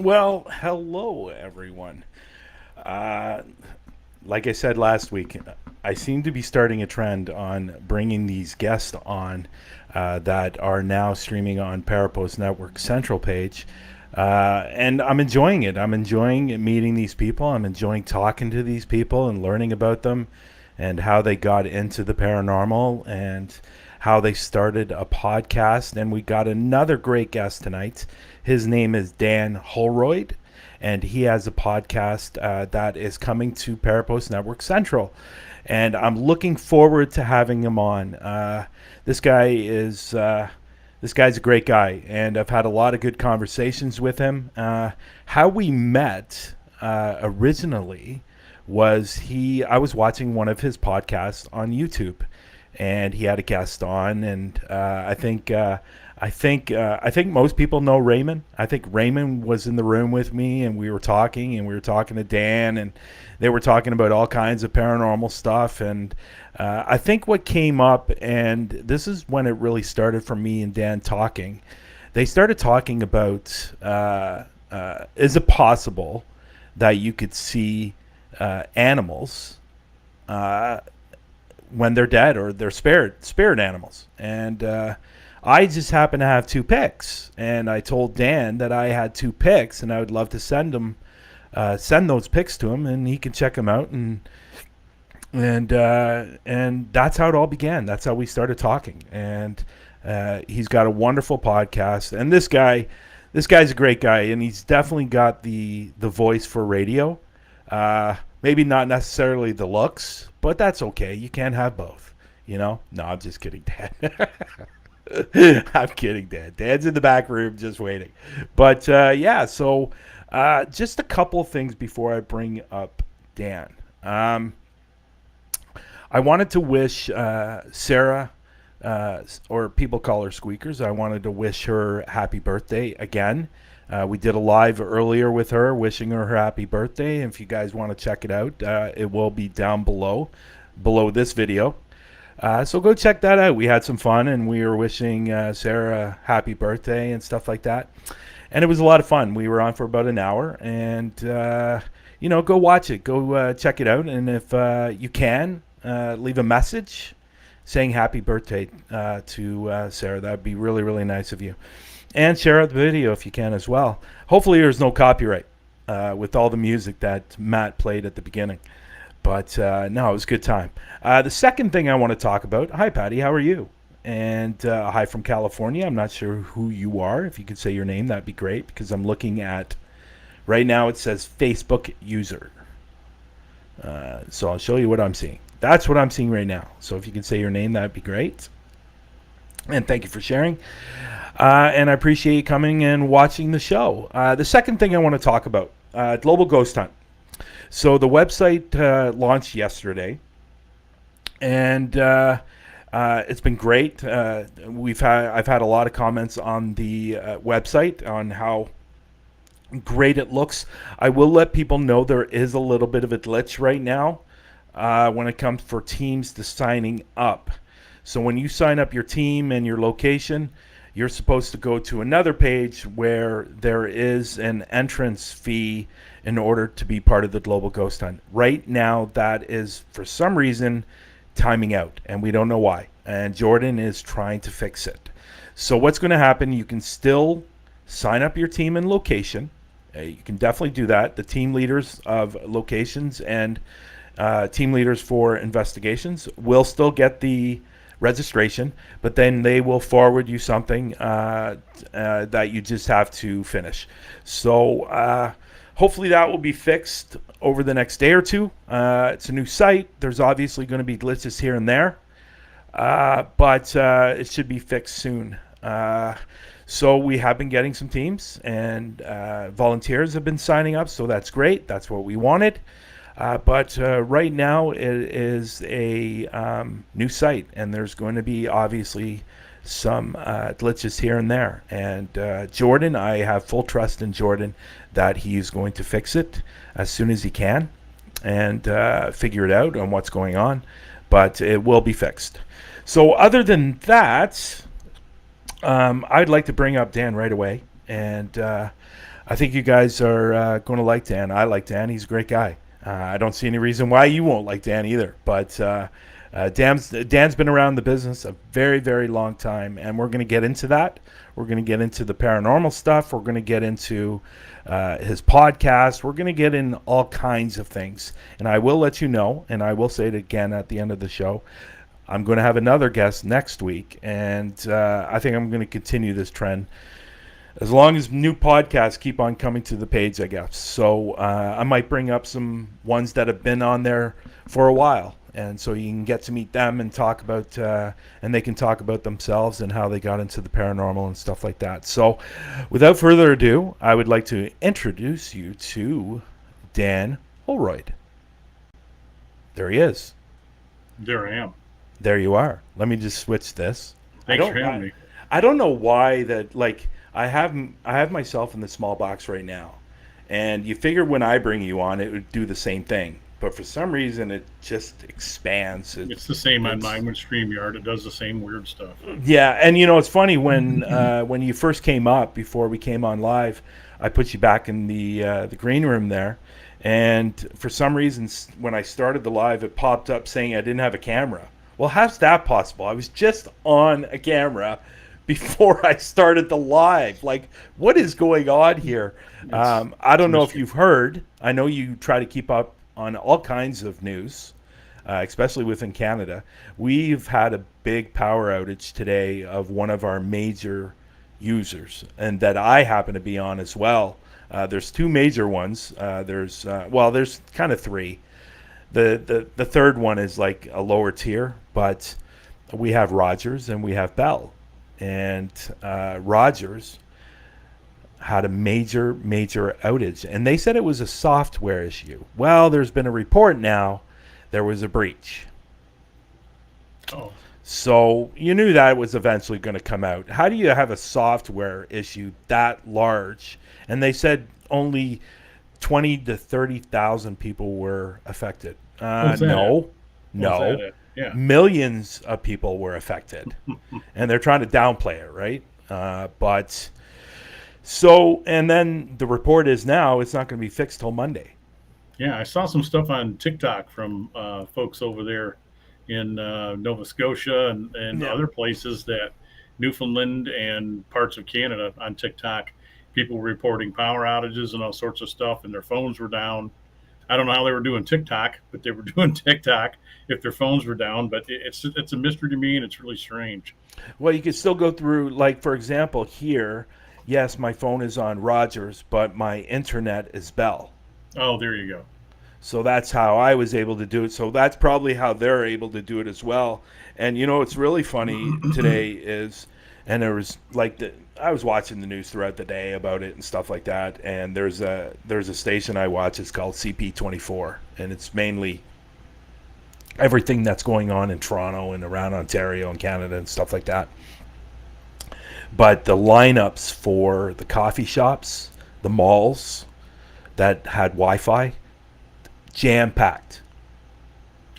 Well, hello, everyone. Uh, like I said last week, I seem to be starting a trend on bringing these guests on that are now streaming on Parapost Network Central page. And I'm enjoying it. I'm enjoying meeting these people. I'm enjoying talking to these people and learning about them and how they got into the paranormal and how they started a podcast. And we got another great guest tonight. His name is Dan Holroyd, and he has a podcast that is coming to Parapost Network Central. And I'm looking forward to having him on. This guy is this guy's a great guy, and I've had a lot of good conversations with him. How we met originally was I was watching one of his podcasts on YouTube, and he had a guest on, and I think most people know Raymond. I think Raymond was in the room with me, and we were talking to Dan, and they were talking about all kinds of paranormal stuff. And I think what came up, and this is when it really started for me and Dan talking. They started talking about is it possible that you could see animals when they're dead, or they're spirit animals. And I just happen to have two picks, and I told Dan that I had two picks, and I would love to send those picks to him, and he can check them out, and that's how it all began. That's how we started talking, and he's got a wonderful podcast. And this guy's a great guy, and he's definitely got the voice for radio. Maybe not necessarily the looks, but that's okay. You can't have both, you know? No, I'm just kidding, Dan. I'm kidding, Dan. Dan's in the back room just waiting. But yeah, so just a couple of things before I bring up Dan. I wanted to wish Sarah, or people call her Squeakers, I wanted to wish her happy birthday again. We did a live earlier with her, wishing her happy birthday. If you guys want to check it out, it will be down below this video. So go check that out. We had some fun, and we were wishing Sarah happy birthday and stuff like that. And it was a lot of fun. We were on for about an hour, and go watch it. Go check it out. And if you can, leave a message saying happy birthday to Sarah. That would be really, really nice of you. And share out the video if you can as well. Hopefully there's no copyright with all the music that Matt played at the beginning. But no, it was a good time. The second thing I want to talk about, hi Patty, how are you? And hi from California. I'm not sure who you are. If you could say your name, that'd be great, because I'm looking at, right now it says Facebook user. So I'll show you what I'm seeing. That's what I'm seeing right now. So if you can say your name, that'd be great. And thank you for sharing. And I appreciate you coming and watching the show. The second thing I want to talk about, Global Ghost Hunt. So the website launched yesterday, and it's been great. I've had a lot of comments on the website on how great it looks. I will let people know there is a little bit of a glitch right now when it comes for teams to signing up. So when you sign up your team and your location, you're supposed to go to another page where there is an entrance fee in order to be part of the Global Ghost Hunt. Right now, that is, for some reason, timing out, and we don't know why. And Jordan is trying to fix it. So what's going to happen, you can still sign up your team and location. You can definitely do that. The team leaders of locations and team leaders for investigations will still get the registration, but then they will forward you something that you just have to finish. So hopefully that will be fixed over the next day or two. It's a new site. There's obviously going to be glitches here and there, but it should be fixed soon. So we have been getting some teams, and volunteers have been signing up, so that's great. That's what we wanted. But right now it is a new site, and there's going to be obviously some glitches here and there. And Jordan, I have full trust in Jordan that he's going to fix it as soon as he can and figure it out on what's going on. But it will be fixed. So other than that, I'd like to bring up Dan right away. And I think you guys are going to like Dan. I like Dan. He's a great guy. I don't see any reason why you won't like Dan either. But Dan's been around the business a very, very long time, and we're going to get into that. We're going to get into the paranormal stuff. We're going to get into his podcast. We're going to get in all kinds of things. And I will let you know, and I will say it again at the end of the show, I'm going to have another guest next week, and I think I'm going to continue this trend as long as new podcasts keep on coming to the page, I guess. So I might bring up some ones that have been on there for a while, and so you can get to meet them and talk about, and they can talk about themselves and how they got into the paranormal and stuff like that. So without further ado, I would like to introduce you to Dan Holroyd. There he is. There I am. There you are. Let me just switch this. Thanks for having me. I don't know why that, like, I have myself in the small box right now, and you figure when I bring you on, it would do the same thing. But for some reason, it just expands. It's the same on mine with StreamYard. It does the same weird stuff. Yeah, and it's funny when you first came up before we came on live, I put you back in the green room there, and for some reason, when I started the live, it popped up saying I didn't have a camera. Well, how's that possible? I was just on a camera before I started the live. Like, what is going on here? I don't know if you've heard. I know you try to keep up on all kinds of news, especially within Canada. We've had a big power outage today of one of our major users, and that I happen to be on as well. There's two major ones. There's kind of three. The third one is like a lower tier, but we have Rogers and we have Bell. And Rogers had a major outage, and they said it was a software issue. Well, there's been a report now there was a breach. Oh. So you knew that was eventually going to come out. How do you have a software issue that large? And they said only 20 to 30,000 people were affected. No. Yeah. Millions of people were affected, and they're trying to downplay it, right? And then the report is now it's not going to be fixed till Monday. Yeah, I saw some stuff on TikTok from folks over there in Nova Scotia and other places, that Newfoundland and parts of Canada, on TikTok, people were reporting power outages and all sorts of stuff, and their phones were down. I don't know how they were doing TikTok, but they were doing TikTok if their phones were down. But it's a mystery to me, and it's really strange. Well, you could still go through, like, for example, here, yes, my phone is on Rogers, but my internet is Bell. Oh, there you go. So that's how I was able to do it. So that's probably how they're able to do it as well. And, what's really funny today is, and there was, like, I was watching the news throughout the day about it and stuff like that, and there's a station I watch. It's called CP24, and it's mainly everything that's going on in Toronto and around Ontario and Canada and stuff like that. But the lineups for the coffee shops, the malls that had Wi-Fi, jam-packed.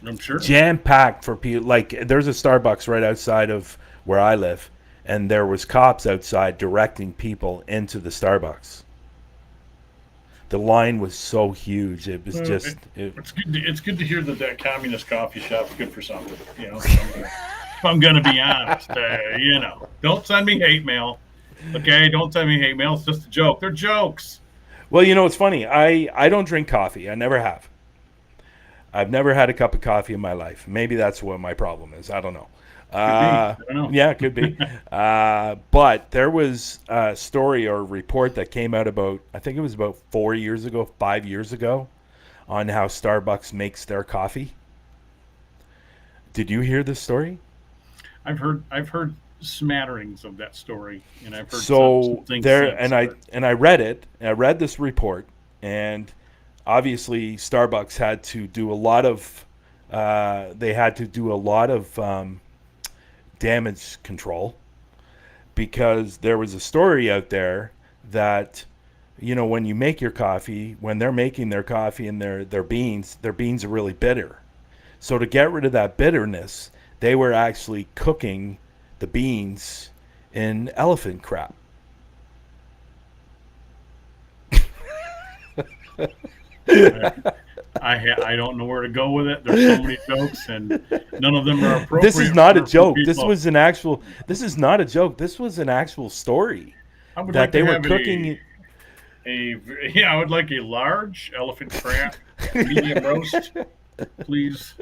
I'm sure. Jam-packed for people. Like, there's a Starbucks right outside of where I live, and there was cops outside directing people into the Starbucks. The line was so huge. It was just... It's good to hear that communist coffee shop's good for something. If I'm going to be honest, don't send me hate mail. Okay, don't send me hate mail. It's just a joke. They're jokes. Well, it's funny. I don't drink coffee. I never have. I've never had a cup of coffee in my life. Maybe that's what my problem is. I don't know. I don't know. Yeah, it could be. But there was a story or report that came out I think it was about 5 years ago, on how Starbucks makes their coffee. Did you hear this story? I've heard smatterings of that story, and I've heard some things there, and I read it. And I read this report, and obviously Starbucks had to do a lot of damage control, because there was a story out there that when you make your coffee, when they're making their coffee and their beans are really bitter. So to get rid of that bitterness, they were actually cooking the beans in elephant crap. I, I don't know where to go with it. There's so many jokes, and none of them are This is appropriate not a for joke. This people. was an actual. This is not a joke. This was an actual story I would that like they to were have cooking. a yeah. I would like a large elephant trap, medium roast, please.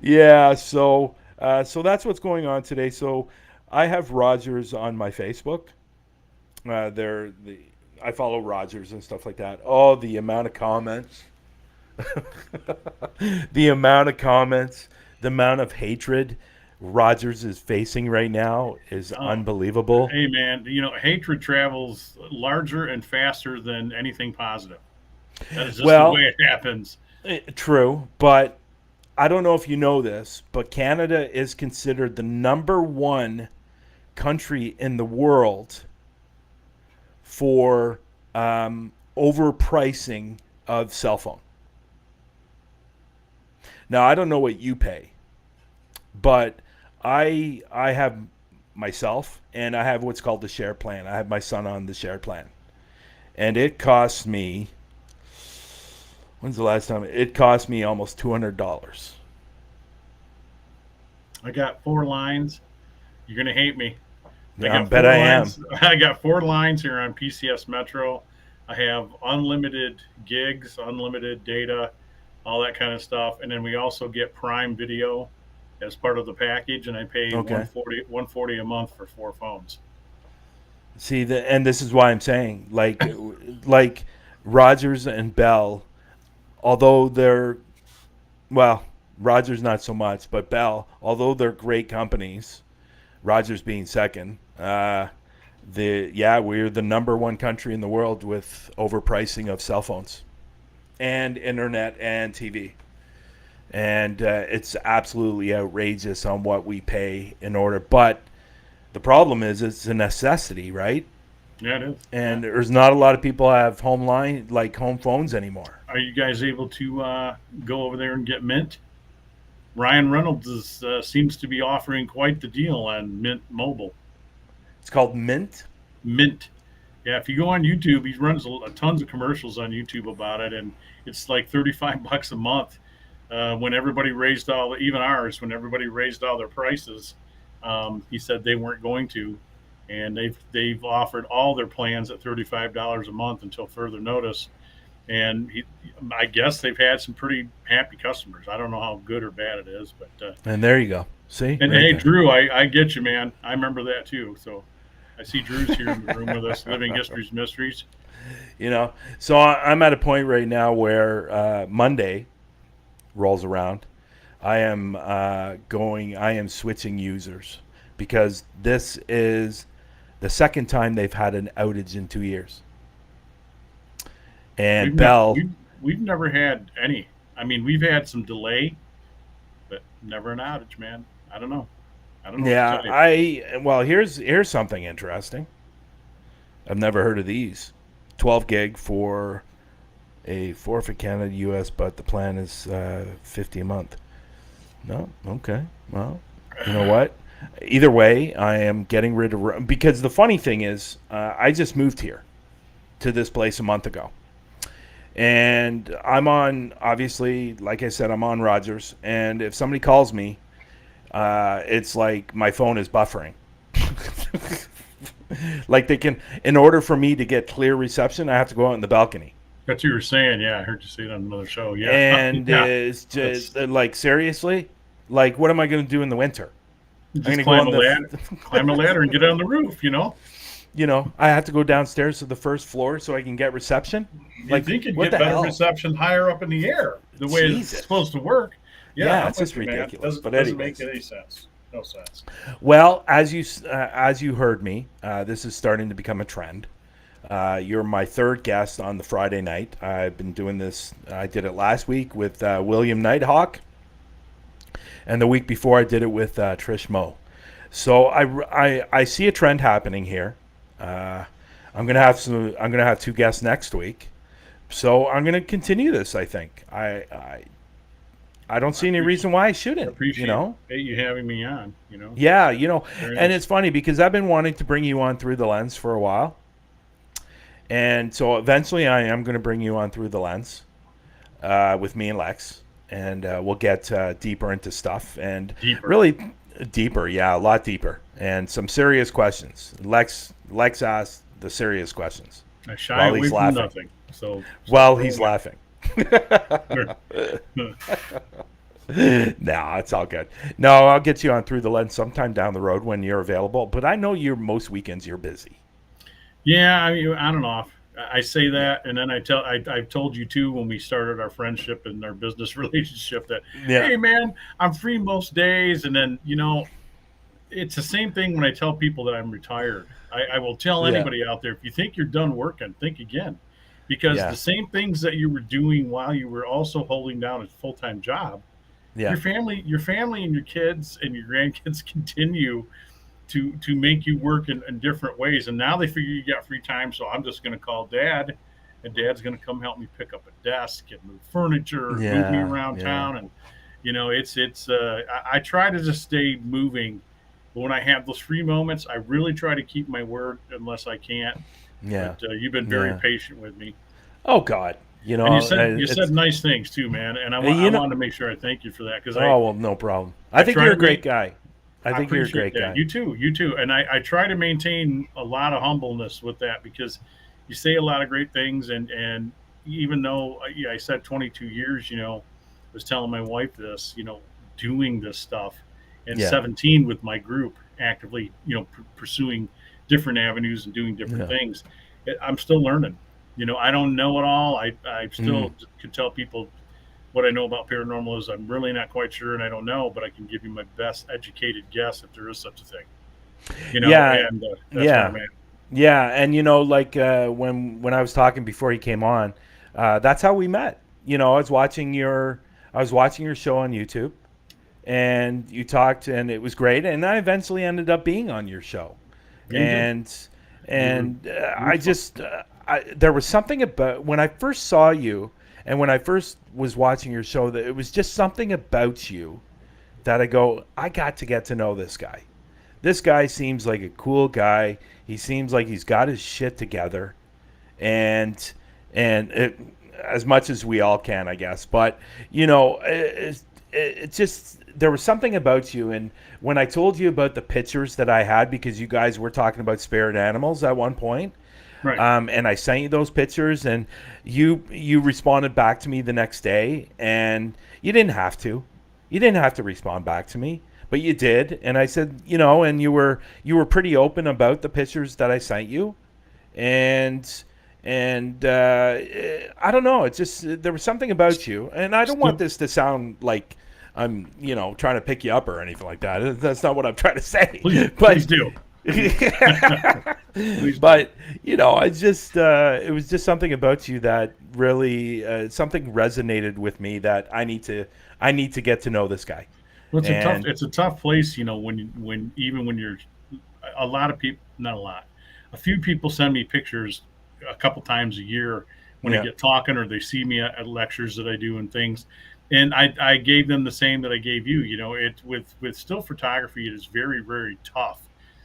Yeah. So that's what's going on today. So I have Rogers on my Facebook. They're the I follow Rogers and stuff like that. Oh, the amount of comments, the amount of comments, the amount of hatred Rogers is facing right now is Oh, unbelievable. hey man, hatred travels larger and faster than anything positive. That is just the way Well, it happens. true, but I don't know if you know this, but Canada is considered the number one country in the world for overpricing of cell phone. Now, I don't know what you pay, but I have myself and I have what's called the share plan. I have my son on the share plan. And it costs me, when's the last time? It cost me almost $200. I got 4 lines. You're gonna hate me. I Yeah, I got bet four I am. lines. I got 4 lines here on PCS Metro. I have unlimited gigs, unlimited data, all that kind of stuff, and then we also get Prime Video as part of the package, and I pay Okay. 140 a month for 4 phones. See, and this is why I'm saying, like Rogers and Bell, although they're, well, Rogers not so much, but Bell, although they're great companies, Rogers being second, we're the number one country in the world with overpricing of cell phones and internet and TV. And it's absolutely outrageous on what we pay in order. But the problem is it's a necessity, right? Yeah, it is. Yeah. And there's not a lot of people have home phones anymore. Are you guys able to go over there and get Mint? Ryan Reynolds seems to be offering quite the deal on Mint Mobile. It's called Mint. Mint. Yeah, if you go on YouTube, he runs tons of commercials on YouTube about it, and it's like 35 bucks a month. When everybody raised even ours, when everybody raised all their prices, he said they weren't going to, and they've offered all their plans at $35 a month until further notice. And I guess they've had some pretty happy customers. I don't know how good or bad it is, but And there you go. See? and Right hey, there. Drew, I get you, man. I remember that too. So I see Drew's here in the room with us, Living Histories Mysteries. So I'm at a point right now where Monday rolls around. I am switching users because this is the second time they've had an outage in 2 years. We've And never Bell, we've never had any. I mean, we've had some delay, but never an outage, man. I don't know. I don't know what to yeah, tell you. well, here's something interesting. I've never heard of these. 12 gig for a 4 for Canada, US, but the plan is 50 a month. No, okay. Well, you know what? Either way, I am getting rid of because the funny thing is, I just moved here to this place a month ago, and I'm on obviously, like I said, I'm on Rogers, and if somebody calls me, it's like my phone is buffering. Like they can, in order for me to get clear reception, I have to go out in the balcony. That's what you were saying. Yeah, I heard you say it on another show. Yeah, And yeah. it's That's just like seriously, like what am I going to do in the winter? I'm going just to go on climb a ladder, and get on the roof. I have to go downstairs to the first floor so I can get reception. You'd Like think you'd what get the better hell? reception higher up in the air, the way it's Jesus. supposed to work. Yeah, Yeah, I'm it's with just you, man. ridiculous. Doesn't But doesn't make anyways, any sense. No sense. well, as you heard me, this is starting to become a trend. You're my third guest on the Friday night. I've been doing this. I did it last week with William Nighthawk, and the week before I did it with Trish Moe. So I see a trend happening here. I'm gonna have two guests next week. So I'm gonna continue this. I think I don't I see any reason why I shouldn't. appreciate you having me on. Yeah, Very and nice. it's funny because I've been wanting to bring you on through the lens for a while, And so eventually I am going to bring you on Through the Lens with me and Lex. And we'll get deeper into stuff and Deeper. really deeper. Yeah, a lot deeper. And some serious questions. Lex asked the serious questions I shy while away he's from laughing. nothing. So While throw he's 'em at laughing. me. No, it's all good. No, I'll get you on Through the Lens sometime down the road when you're available. But I know you're most weekends you're busy. Yeah, I mean, I don't know. I say Yeah. that, and then I've told you too when we started our friendship and our business relationship that, Yeah. hey man, I'm free most days, and then it's the same thing when I tell people that I'm retired. I will tell Yeah. anybody out there, if you think you're done working, think again, because the Yeah. same things that you were doing while you were also holding down a full time job, Yeah. your family, and your kids and your grandkids continue to make you work in different ways. And now they figure you got free time, so I'm just going to call dad, and dad's going to come help me pick up a desk and move furniture and move me Yeah. around Yeah. town. And I try to just stay moving. But when I have those free moments, I really try to keep my word unless I can't. But Yeah. you've been very Yeah. patient with me, Oh God. and you said It's nice things too, man. And I you know. wanted to make sure I thank you for that, because Oh well, no problem. I I think try you're to a great make guy. I I think you're a appreciate great that. guy. You too. And I try to maintain a lot of humbleness with that, because you say a lot of great things. And even though yeah, I said 22 years, I was telling my wife this, doing this stuff, and Yeah. 17 with my group actively, pursuing different avenues and doing different Yeah. things. I'm still learning. I don't know it all. I Mm. still can tell people what I know about paranormal is I'm really not quite sure, and I don't know, but I can give you my best educated guess if there is such a thing. Yeah. And that's where I'm Yeah. at. Yeah. And like when I was talking before he came on, that's how we met. I was watching your show on YouTube, and you talked, and it was great. And I eventually ended up being on your show, Yeah, you did. and You were you were I fun. just there was something about when I first saw you, and when I first was watching your show, that it was just something about you that I go, I got to get to know this guy. This guy seems like a cool guy. He seems like he's got his shit together, and it, as much as we all can, I guess. But it just there was something about you, and when I told you about the pictures that I had, because you guys were talking about spirit animals at one point, Right. and I sent you those pictures, and you responded back to me the next day, and you didn't have to. You didn't have to respond back to me, but you did, and I said, and you were pretty open about the pictures that I sent you, and I don't know. It's just there was something about you, and I don't want Still, this to sound like I'm trying to pick you up or anything like that. That's not what I'm trying to say, please but. do. Please do. But I just it was just something about you that really something resonated with me that I need to get to know this guy. Well, And it's a tough place, when even when you're a lot of people, not a lot, a few people send me pictures a couple times a year when I yeah, get talking, or they see me at lectures that I do and things. And I gave them the same that I gave you. It with still photography, it is very, very tough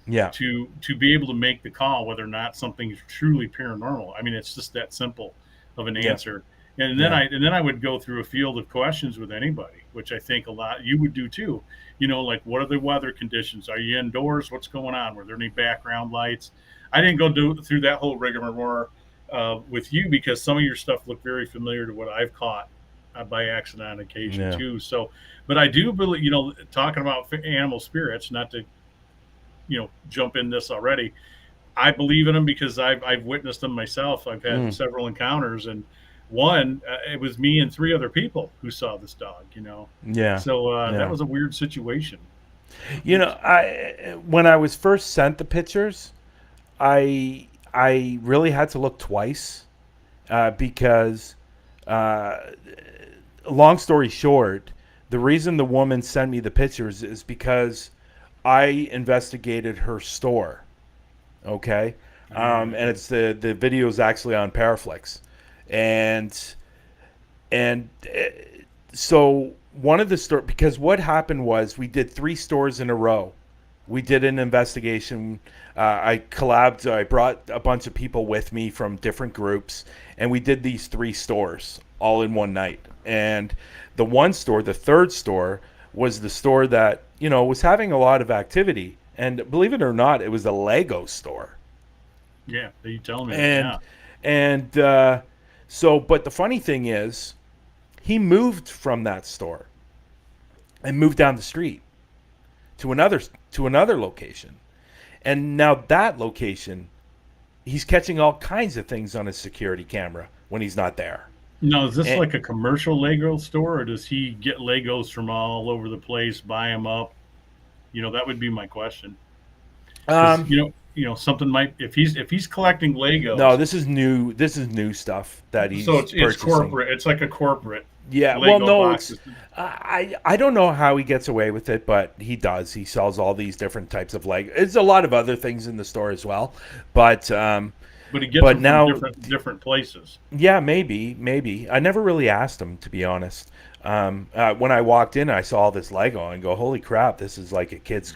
yeah, to be able to make the call whether or not something is truly paranormal. I mean, it's just that simple of an yeah, answer. And then yeah, I would go through a field of questions with anybody, which I think a lot you would do too. Like, what are the weather conditions? Are you indoors? What's going on? Were there any background lights? I didn't go through that whole rigmarole with you, because some of your stuff looked very familiar to what I've caught by accident on occasion yeah, too. So, but I do believe, talking about animal spirits, not to jump in this already. I believe in them because I've witnessed them myself. I've had mm, several encounters, and one it was me and three other people who saw this dog. yeah, So that yeah. was a weird situation. I when I was first sent the pictures, I really had to look twice because uh, long story short, the reason the woman sent me the pictures is because I investigated her store. Okay, and Okay. it's the video is actually on Paraflix, and and so one of the store because what happened was we did three stores in a row We did an investigation. I collabed. I brought a bunch of people with me from different groups, and we did these 3 stores all in one night. And the one store, the third store, was the store that was having a lot of activity. And believe it or not, it was a Lego store. Yeah, you tell me. And Yeah. and but the funny thing is, he moved from that store and moved down the street to another location. And now that location, he's catching all kinds of things on his security camera when he's not there. Now, is this And, like a commercial Lego store, or does he get Legos from all over the place, buy them up? That would be my question. Because um, something might, if he's collecting no, Legos, this is new. This is new stuff that so he's it's purchasing. corporate. It's like a corporate Yeah, well, Lego no, it's boxes. I don't know how he gets away with it, but he does. He sells all these different types of Lego. There's a lot of other things in the store as well, but But he gets but them from now, different places. yeah, maybe. I never really asked him, to be honest. When I walked in, I saw all this Lego and go, "Holy crap! This is like a kid's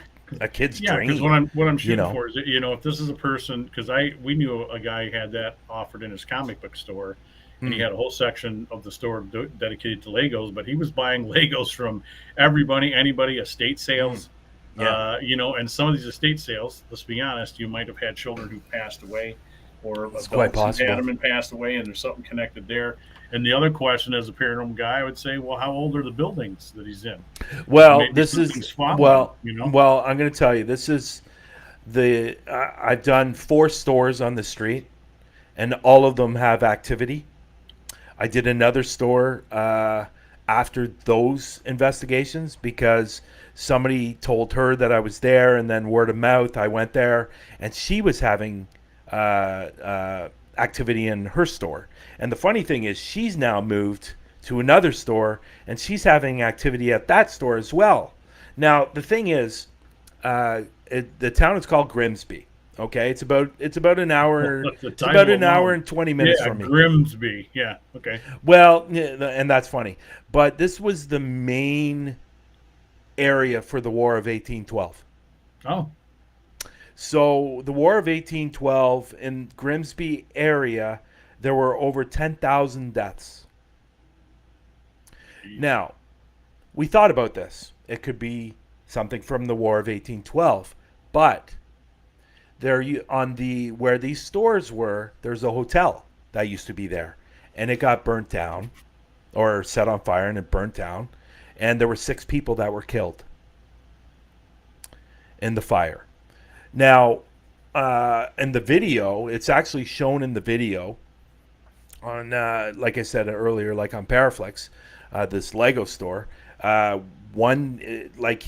Yeah, because what dream." I'm You shooting know? for is that, if this is a person, because we knew a guy who had that offered in his comic book store, and he Mm, had a whole section of the store dedicated to Legos, but he was buying Legos from everybody, anybody, estate mm, sales, yeah, and some of these estate sales, let's be honest, you might have had children who passed away, or it's quite adults who had possible. them and passed away, and there's something connected there. And the other question, as a paranormal guy, I would say, well, how old are the buildings that he's in? Because Well, maybe this is something's following, well, well. I'm going to tell you, this is I've done 4 stores on the street, and all of them have activity. I did another store after those investigations because somebody told her that I was there, and then word of mouth, I went there, and she was having activity in her store. And the funny thing is, she's now moved to another store, and she's having activity at that store as well. Now, the thing is, the town is called Grimsby. Okay, it's about an hour. The It's about title an hour alone. and 20 minutes Yeah, from me. Grimsby. Yeah. Okay. Well, yeah, and that's funny. But this was the main area for the War of 1812. Oh, So the War of 1812 in Grimsby area, there were over 10,000 deaths. geez. Now, we thought about this. It could be something from the War of 1812, but there on the where these stores were, there's a hotel that used to be there, and it got burnt down or set on fire and it burnt down, and there were 6 people that were killed in the fire. Now, in the video, it's actually shown in the video on, like I said earlier, like on Paraflex, this Lego store. I think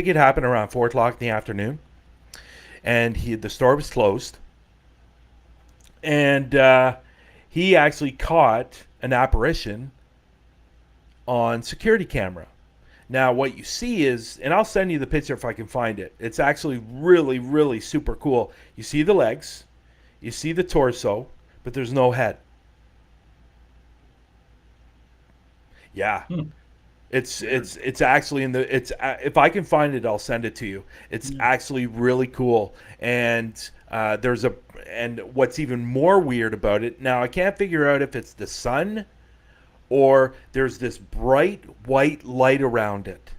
it happened around 4 o'clock in the afternoon, and the store was closed, and he actually caught an apparition on security camera. Now, what you see is, and I'll send you the picture if I can find it. It's actually really, really super cool. You see the legs, you see the torso, but there's no head. Yeah, Hmm. Weird. it's actually in the it's if I can find it, I'll send it to you. It's Yeah. actually really cool, and and what's even more weird about it now, I can't figure out if it's the sun or there's this bright white light around it,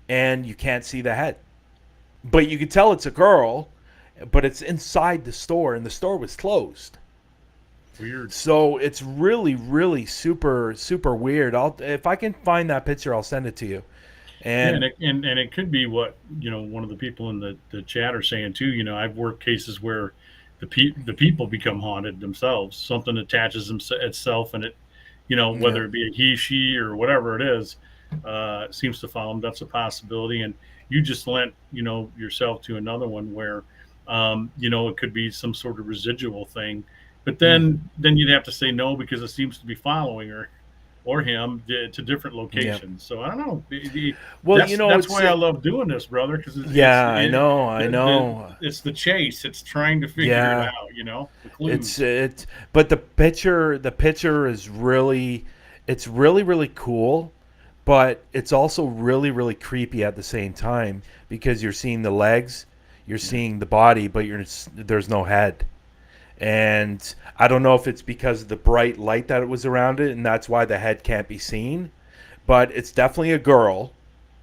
and you can't see the head, but you can tell it's a girl, but it's inside the store, and the store was closed. Weird. So it's really, really super, super weird. If I can find that picture, I'll send it to you. Yeah, And and it could be what one of the people in the chat are saying too. I've worked cases where the people become haunted themselves. Something attaches itself, and it, yeah, whether it be a he, she, or whatever it is, seems to follow them. That's a possibility. And you just lent yourself to another one where, it could be some sort of residual thing. But mm, then you'd have to say no because it seems to be following her or him to different yeah. locations. So I don't know. Well, That's it's why I love doing this, brother, because yeah, I know. it's the chase. It's trying to figure it Yeah, out. The it's clues. it. But the picture is really, it's really, really cool. but it's also really, really creepy at the same time because you're seeing the legs, you're Yeah. seeing the body, but there's no head. And I don't know if it's because of the bright light that it was around it, and that's why the head can't be seen. But it's definitely a girl.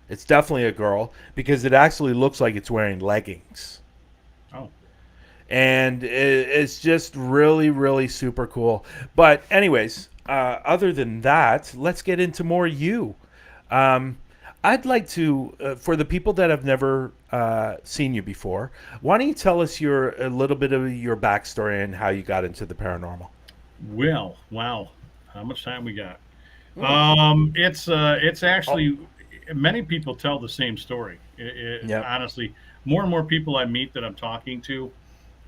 It's definitely a girl because it actually looks like it's wearing leggings. Oh, And it's just really, really super cool. But, anyways, other than that, let's get into more you. Um, I'd like to, for the people that have never seen you before, why don't you tell us a little bit of your backstory and how you got into the paranormal? well, wow. How much time we got? Hmm. It's Oh, actually many people tell the same story. yeah. Honestly, more and more people I meet that I'm talking to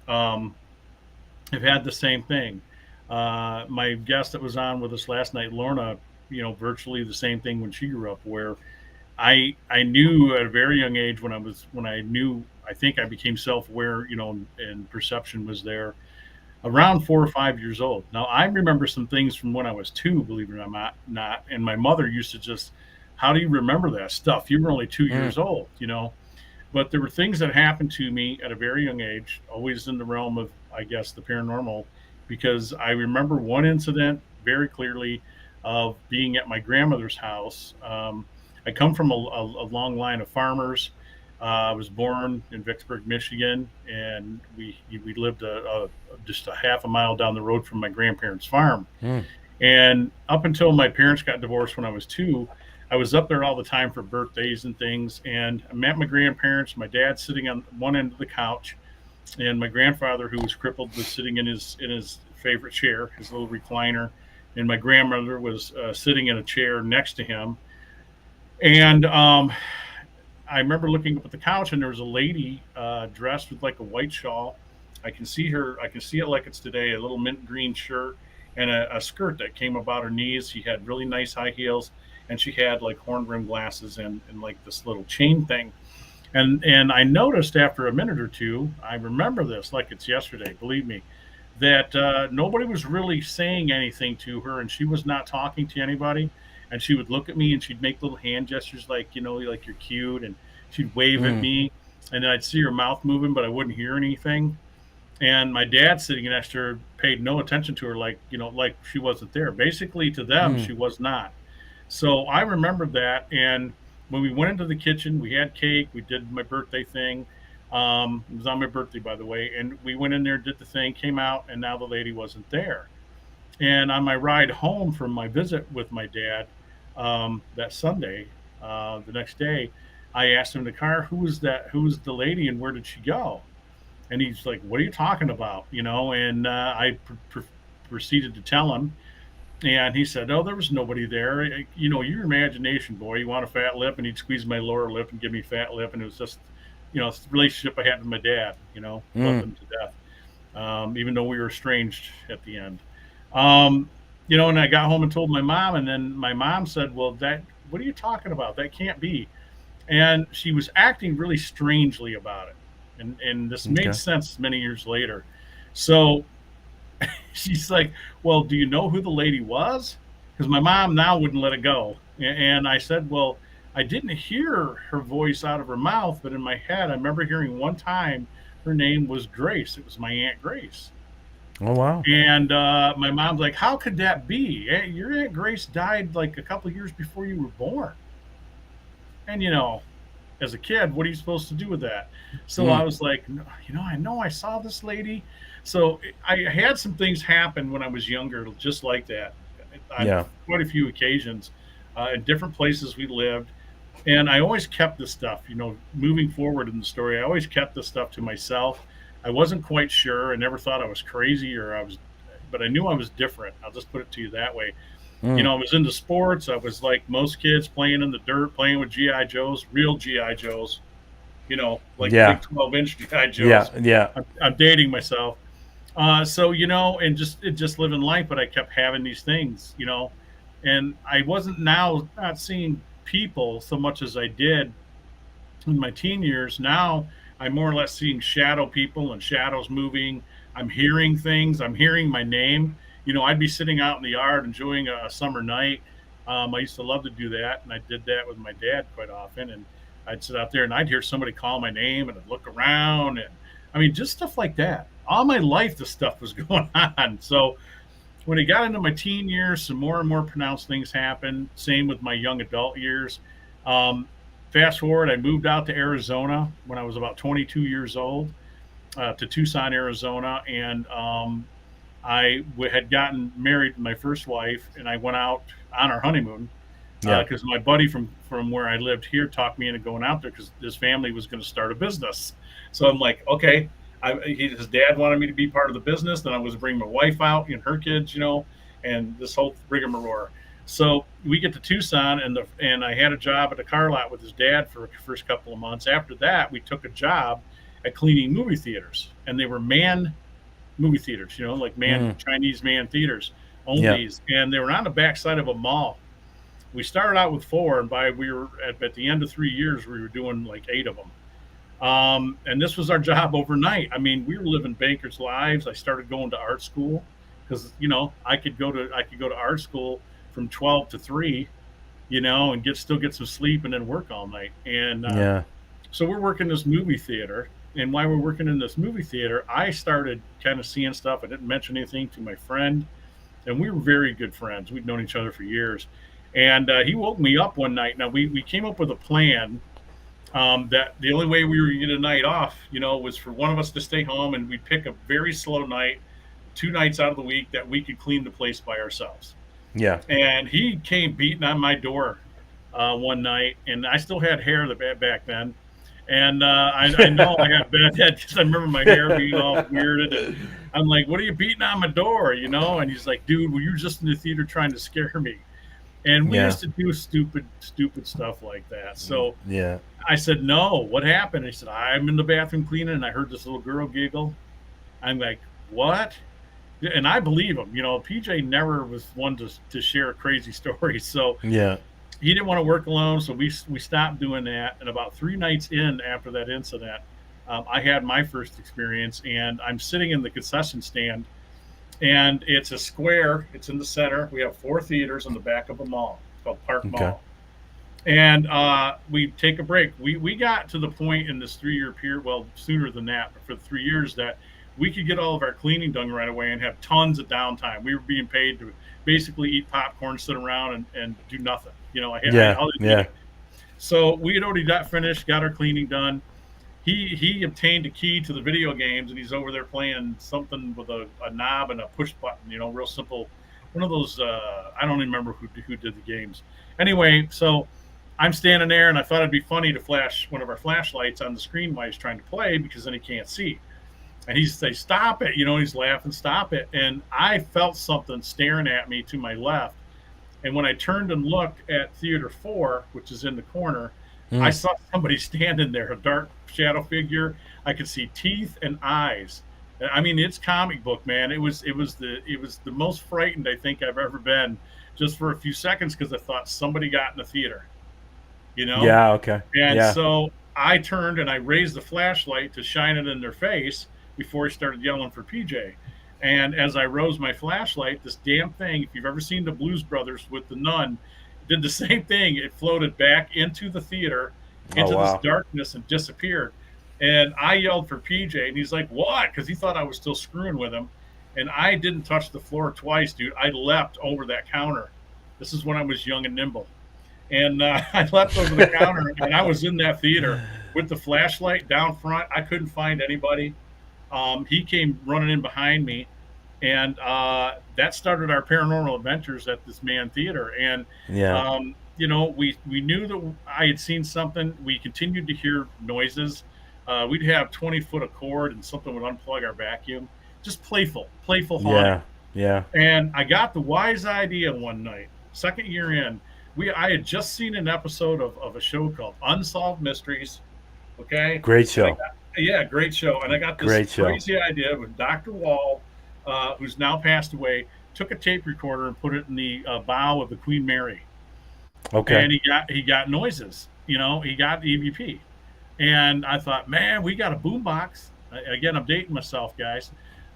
um, have had the same thing. My guest that was on with us last night, Lorna, virtually the same thing when she grew up, where I knew at a very young age when I knew I think I became self aware, and perception was there around 4 or 5 years old. Now I remember some things from when I was two, believe it or not. And my mother used to just, how do you remember that stuff? You were only two Mm, years old. But there were things that happened to me at a very young age, always in the realm of, I guess, the paranormal, because I remember one incident very clearly of being at my grandmother's house. I come from a long line of farmers. I was born in Vicksburg, Michigan, and we lived just a half a mile down the road from my grandparents' farm. mm, And up until my parents got divorced when I was two, I was up there all the time for birthdays and things. And I met my grandparents. My dad sitting on one end of the couch, and my grandfather, who was crippled, was sitting in his favorite chair, his little recliner, and my grandmother was sitting in a chair next to him. And I remember looking up at the couch, and there was a lady dressed with like a white shawl. I can see her. I can see it like it's today. A little mint green shirt and a skirt that came about her knees. She had really nice high heels, and she had like horn rimmed glasses and like this little chain thing. And I noticed after a minute or two, I remember this like it's yesterday. Believe me, that nobody was really saying anything to her, and she was not talking to anybody. And she would look at me, and she'd make little hand gestures, like like you're cute, and she'd wave at mm, me, and then I'd see her mouth moving, but I wouldn't hear anything. And my dad sitting next to her paid no attention to her, like like she wasn't there. Basically, to them, mm, she was not. So I remembered that, and when we went into the kitchen, we had cake. We did my birthday thing. It was on my birthday, by the way, and we went in there, did the thing, came out, and now the lady wasn't there. And on my ride home from my visit with my dad that Sunday, the next day, I asked him in the car, "Who was that? Who was the lady, and where did she go?" And he's like, "What are you talking about?" And I proceeded to tell him, and he said, "Oh, there was nobody there. Your imagination, boy. You want a fat lip?" And he'd squeeze my lower lip and give me a fat lip, and it was just, it's the relationship I had with my dad. Loved mm. him to death, even though we were estranged at the end. Um, and I got home and told my mom, and then my mom said, "Well, what are you talking about? That can't be." And she was acting really strangely about it, and this made Okay. sense many years later. So she's like, "Well, do you know who the lady was?" Because my mom now wouldn't let it go. And I said, "Well, I didn't hear her voice out of her mouth, but in my head, I remember hearing one time her name was Grace. It was my Aunt Grace." Oh, wow. And my mom's like, "How could that be? Your Aunt Grace died like a couple of years before you were born." And, as a kid, what are you supposed to do with that? So I Mm, was like, "No, I know I saw this lady." So I had some things happen when I was younger, just like that, on yeah. quite a few occasions, in different places we lived. And I always kept this stuff, moving forward in the story. I always kept this stuff to myself. I wasn't quite sure. I never thought I was crazy but I knew I was different. I'll just put it to you that way. Mm, I was into sports. I was like most kids, playing in the dirt, playing with GI Joes, real GI Joes. Like yeah. big 12-inch GI Yeah. Joes. Yeah. I'm dating myself. So and just living life, but I kept having these things, and I wasn't now not seeing people so much as I did in my teen years. Now I'm more or less seeing shadow people and shadows moving. I'm hearing things. I'm hearing my name. I'd be sitting out in the yard enjoying a summer night, I used to love to do that, and I did that with my dad quite often. And I'd sit out there and I'd hear somebody call my name, and I'd look around, and I mean, just stuff like that. All my life, this stuff was going on. So when I got into my teen years, some more and more pronounced things happened. Same with my young adult years. Um, Fast forward, I moved out to Arizona when I was about 22 years old, to Tucson, Arizona, and had gotten married to my first wife, and I went out on our honeymoon Yeah. because my buddy from where I lived here talked me into going out there because his family was going to start a business. So I'm like, okay. His dad wanted me to be part of the business. Then I was bringing my wife out and her kids, and this whole rigmarole. So we get to Tucson, and I had a job at a car lot with his dad for the first couple of months. After that, we took a job at cleaning movie theaters, and they were man movie theaters, like Chinese man theaters, owned Yeah. these, and they were on the backside of a mall. We started out with four, and we were at the end of 3 years, we were doing like eight of them. And this was our job overnight. I mean, we were living bankers' lives. I started going to art school because I could go to art school from 12 to 3, and still get some sleep and then work all night. And Yeah. so we're working this movie theater. And while we're working in this movie theater, I started kind of seeing stuff. I didn't mention anything to my friend, and we were very good friends. We'd known each other for years. And he woke me up one night. Now, we came up with a plan that the only way we were going to get a night off, was for one of us to stay home, and we'd pick a very slow night, 2 nights out of the week that we could clean the place by ourselves. Yeah. And he came beating on my door one night, and I still had hair back then. And I know I got bad head because I remember my hair being all weirded. And I'm like, "What are you beating on my door?" And he's like, "Dude, well, you're just in the theater trying to scare me." And we used to do stupid stuff like that. So Yeah. I said, "No, what happened?" He said, "I'm in the bathroom cleaning, and I heard this little girl giggle." I'm like, "What?" And I believe him. PJ never was one to share crazy stories. So Yeah. he didn't want to work alone, so we stopped doing that. And about 3 nights in after that incident, I had my first experience, and I'm sitting in the concession stand, and it's a square. It's in the center. We have 4 theaters in the back of a mall called Park Okay. Mall. And we take a break. We got to the point in this 3-year period, well, sooner than that, but for 3 years, that we could get all of our cleaning done right away and have tons of downtime. We were being paid to basically eat popcorn, sit around, and do nothing. Yeah. So we had already got finished, got our cleaning done. He obtained a key to the video games, and he's over there playing something with a knob and a push button. Real simple, one of those. I don't even remember who did the games. Anyway, so I'm standing there, and I thought it'd be funny to flash one of our flashlights on the screen while he's trying to play, because then he can't see. And he's say, "Stop it!" He's laughing, "Stop it!" And I felt something staring at me to my left. And when I turned and looked at Theater 4, which is in the corner, I saw somebody standing there, a dark shadow figure. I could see teeth and eyes. I mean, it's comic book, man. It was the most frightened I think I've ever been, just for a few seconds, because I thought somebody got in the theater. Yeah. Okay. And Yeah. so I turned and I raised the flashlight to shine it in their face before he started yelling for PJ. And as I rose my flashlight, this damn thing, if you've ever seen the Blues Brothers with the nun, did the same thing. It floated back into the theater, into this darkness, and disappeared. And I yelled for PJ, and he's like, "What?" Because he thought I was still screwing with him. And I didn't touch the floor twice, dude. I leapt over that counter. This is when I was young and nimble. And I leapt over the counter, and I was in that theater with the flashlight down front. I couldn't find anybody. He came running in behind me, and that started our paranormal adventures at this man theater. And Yeah. we knew that I had seen something. We continued to hear noises. We'd have 20 foot of cord, and something would unplug our vacuum. Just playful haunting. Yeah. Yeah. And I got the wise idea one night, second year in. I had just seen an episode of a show called Unsolved Mysteries. Okay. Great show. Yeah, great show. And I got this crazy idea with Dr. Wall, who's now passed away, took a tape recorder and put it in the bow of the Queen Mary. Okay. And he got noises. He got EVP. And I thought, man, we got a boombox. Again, I'm dating myself, guys.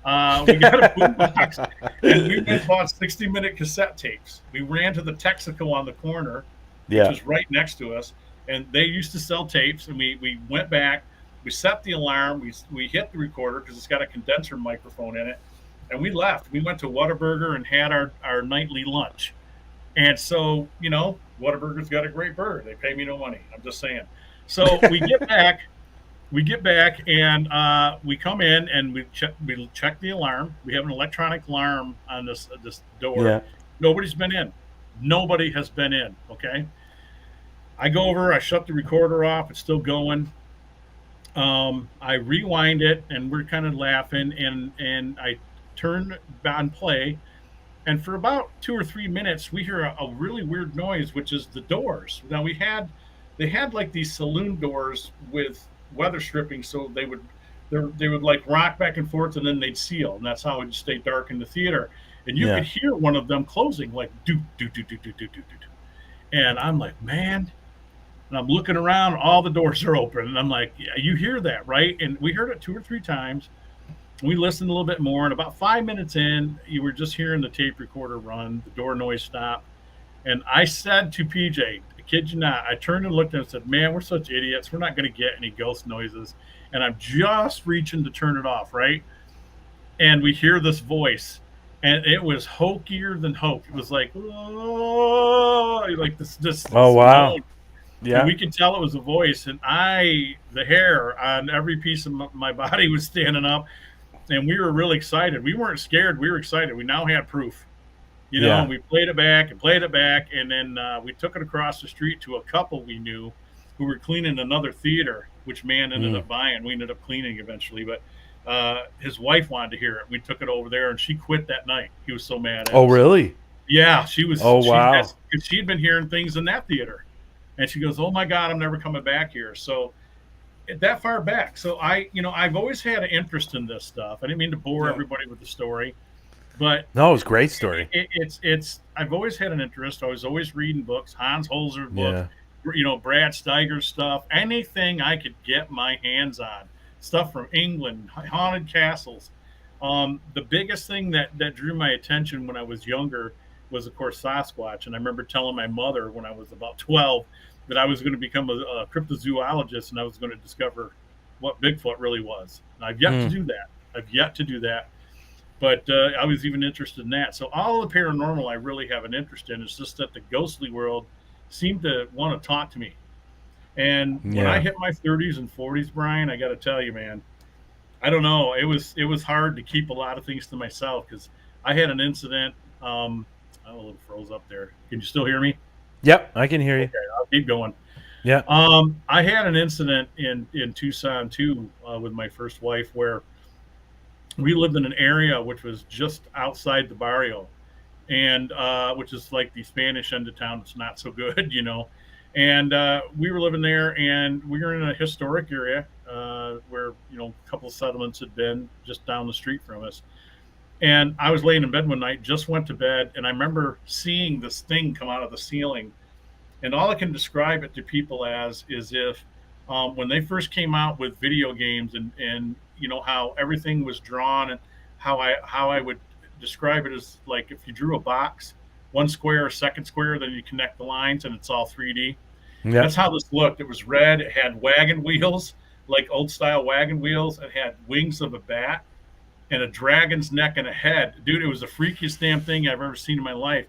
We got a boombox, and we went and bought 60-minute cassette tapes. We ran to the Texaco on the corner, which Yeah. was right next to us, and they used to sell tapes. And we went back, we set the alarm, we hit the recorder because it's got a condenser microphone in it, and we left. We went to Whataburger and had our nightly lunch. And so, Whataburger's got a great burger. They pay me no money. I'm just saying. So we get back and we come in and we check the alarm. We have an electronic alarm on this door. Yeah. Nobody's been in. Nobody has been in. Okay. I go over. I shut the recorder off. It's still going. I rewind it, and we're kind of laughing. And I turn on play, and for about 2 or 3 minutes, we hear a really weird noise, which is the doors. Now they had like these saloon doors with weather stripping, so they would like rock back and forth, and then they'd seal, and that's how it would stay dark in the theater. And you Yeah. could hear one of them closing, like do do do do do do do do. And I'm like, man. And I'm looking around, all the doors are open, and I'm like, yeah, you hear that, right? And we heard it 2 or 3 times. We listened a little bit more, and about 5 minutes in, you were just hearing the tape recorder run, the door noise stopped. And I said to PJ, I kid you not, I turned and looked at him and said, man, we're such idiots. We're not going to get any ghost noises. And I'm just reaching to turn it off, right? And we hear this voice, and it was hokier than hoke. It was like, oh, like Oh this wow. moan. And Yeah. we could tell it was a voice. And the hair on every piece of my body was standing up, and we were really excited. We weren't scared. We were excited. We now had proof, Yeah. and we played it back and played it back. And then we took it across the street to a couple we knew who were cleaning another theater, which man ended Mm. up buying. We ended up cleaning eventually, but his wife wanted to hear it. We took it over there, and she quit that night. He was so mad at Oh us. really? Yeah, Oh wow. because she'd been hearing things in that theater, and she goes, "Oh my God, I'm never coming back here." So that far back. So I've always had an interest in this stuff. I didn't mean to bore Yeah. everybody with the story, but No, it was a great story. it's I've always had an interest. I was always reading books, Hans Holzer's books, Yeah. Brad Steiger's stuff, anything I could get my hands on, stuff from England, haunted castles. The biggest thing that drew my attention when I was younger was, of course, Sasquatch. And I remember telling my mother when I was about 12 that I was going to become a cryptozoologist, and I was going to discover what Bigfoot really was. And I've yet to Mm. do that. I've yet to do that. But I was even interested in that. So all the paranormal I really have an interest in. It's just that the ghostly world seemed to want to talk to me. And when I Yeah. hit my 30s and 40s, Brian, I got to tell you, man, I don't know. It was hard to keep a lot of things to myself because I had an incident. Oh, a little froze up there. Can you still hear me? Yep, I can hear you. Okay, I'll keep going. Yeah. I had an incident in Tucson too with my first wife where we lived in an area which was just outside the barrio, and which is like the Spanish end of town. It's not so good. And we were living there, and we were in a historic area where a couple of settlements had been just down the street from us. And I was laying in bed one night, just went to bed, and I remember seeing this thing come out of the ceiling. And all I can describe it to people as is if when they first came out with video games, and how everything was drawn, and how I would describe it as like if you drew a box, one square, a second square, then you connect the lines and it's all 3D. Yeah. That's how this looked. It was red. It had wagon wheels, like old style wagon wheels. It had wings of a bat and a dragon's neck and a head. Dude, it was the freakiest damn thing I've ever seen in my life.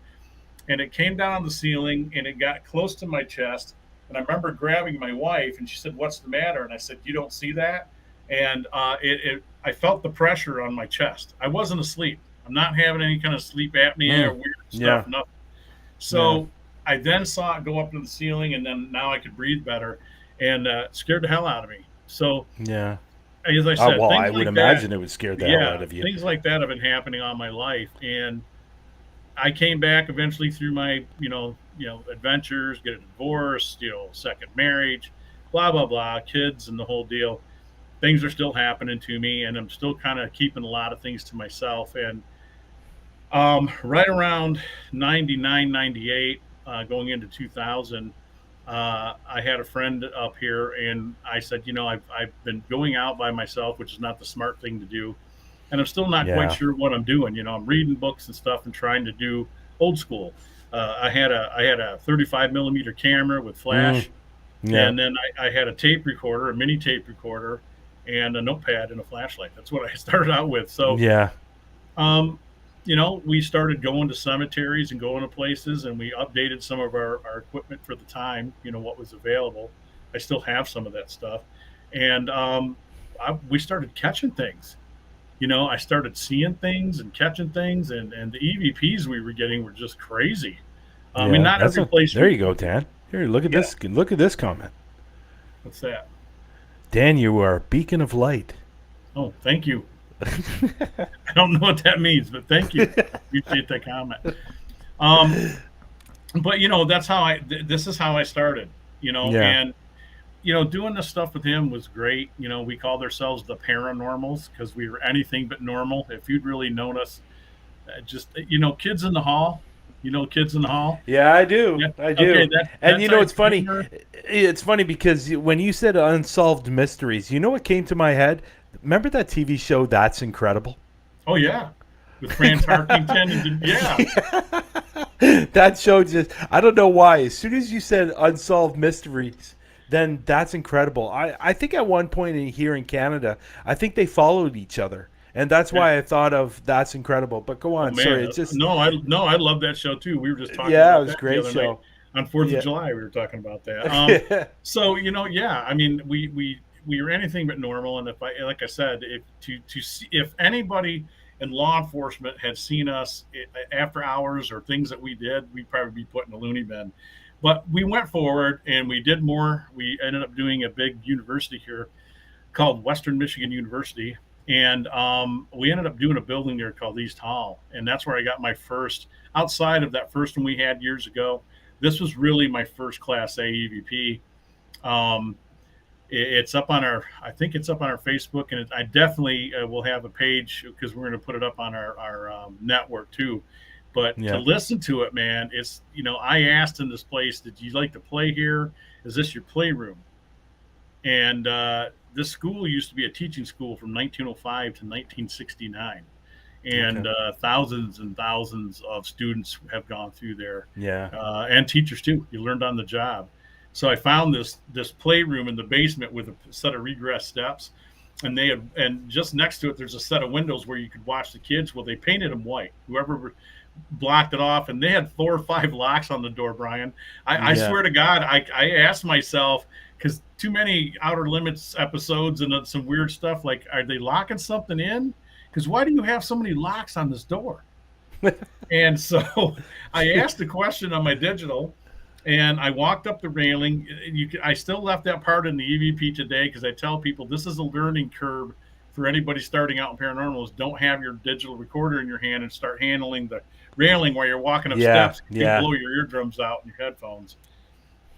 And it came down the ceiling, and it got close to my chest. And I remember grabbing my wife, and she said, "What's the matter?" And I said, "You don't see that?" And I felt the pressure on my chest. I wasn't asleep. I'm not having any kind of sleep apnea or Mm. weird Yeah. stuff. Nothing. Yeah. So I then saw it go up to the ceiling, and then now I could breathe better, and scared the hell out of me. So Yeah. as I Oh said, well, I things would like that, imagine it would scare the hell yeah, out of you. things like that have been happening all my life. And I came back eventually through my, adventures, get a divorce, second marriage, blah blah blah, kids and the whole deal. Things are still happening to me, and I'm still kind of keeping a lot of things to myself. And right around 99, 98, going into 2000, I had a friend up here, and I said, I've been going out by myself, which is not the smart thing to do. and I'm still not quite Yeah. sure what I'm doing. I'm reading books and stuff and trying to do old school. I had a 35 millimeter camera with Mm, flash, yeah. and then I had a tape recorder, a mini tape recorder, and a notepad and a flashlight. That's what I started out with. So, Yeah. um, we started going to cemeteries and going to places, and we updated some of our equipment for the time. What was available. I still have some of that stuff, and we started catching things. I started seeing things and catching things, and the EVPs we were getting were just crazy. I mean, Yeah. not every place There we, you go, Dan. Here, look at yeah, this. Look at this comment. what's that? Dan, you are a beacon of light. Oh, thank you. I don't know what that means, but thank you. Appreciate that comment. Um, but that's how this is how I started, Yeah. and doing this stuff with him was great. We called ourselves the Paranormals because we were anything but normal. If you'd really known us, just kids in the hall, kids in the hall. Yeah, I do. Yeah. I Okay, do. And that's you our know, it's funny. humor. It's funny because when you said unsolved mysteries, you know what came to my head? Remember that TV show That's Incredible? Oh yeah, with Fran Tarkington and yeah. That show just, I don't know why. As soon as you said unsolved mysteries, then That's Incredible. I think at one point here in Canada, I think they followed each other. And that's Yeah. why I thought of That's Incredible. But go Oh on. man, Sorry. It's just, no, I love that show too. We were just talking yeah, it about was a that the great other night show. on Fourth of Yeah. July. We were talking about that. So yeah. I mean, we were anything but normal. And if I, like I said, if to see if anybody in law enforcement had seen us after hours or things that we did, we'd probably be put in a loony bin. But we went forward and we did more. We ended up doing a big university here called Western Michigan University, and we ended up doing a building there called East Hall, and that's where I got my first. Outside of that first one we had years ago, this was really my first Class A EVP. Um, it's up on our, I think it's up on our Facebook, and I definitely will have a page because we're going to put it up on our network too. But to Yeah. listen to it, man, it's I asked in this place, did you like to play here? Is this your playroom? And this school used to be a teaching school from 1905 to 1969, and Okay. thousands and thousands of students have gone through there, Yeah. and teachers too. You learned on the job. So I found this playroom in the basement with a set of regress steps, and and just next to it there's a set of windows where you could watch the kids. Well, they painted them white. Whoever blocked it off, and they had 4 or 5 locks on the door, Brian. I Yeah. swear to God, I asked myself, because too many Outer Limits episodes and some weird stuff, like, are they locking something in? Because why do you have so many locks on this door? And so I asked the question on my digital, and I walked up the railing. I still left that part in the EVP today because I tell people this is a learning curve for anybody starting out in paranormal. Is don't have your digital recorder in your hand and start handling the railing while you're walking up Yeah. steps. You Yeah. blow your eardrums out in your headphones.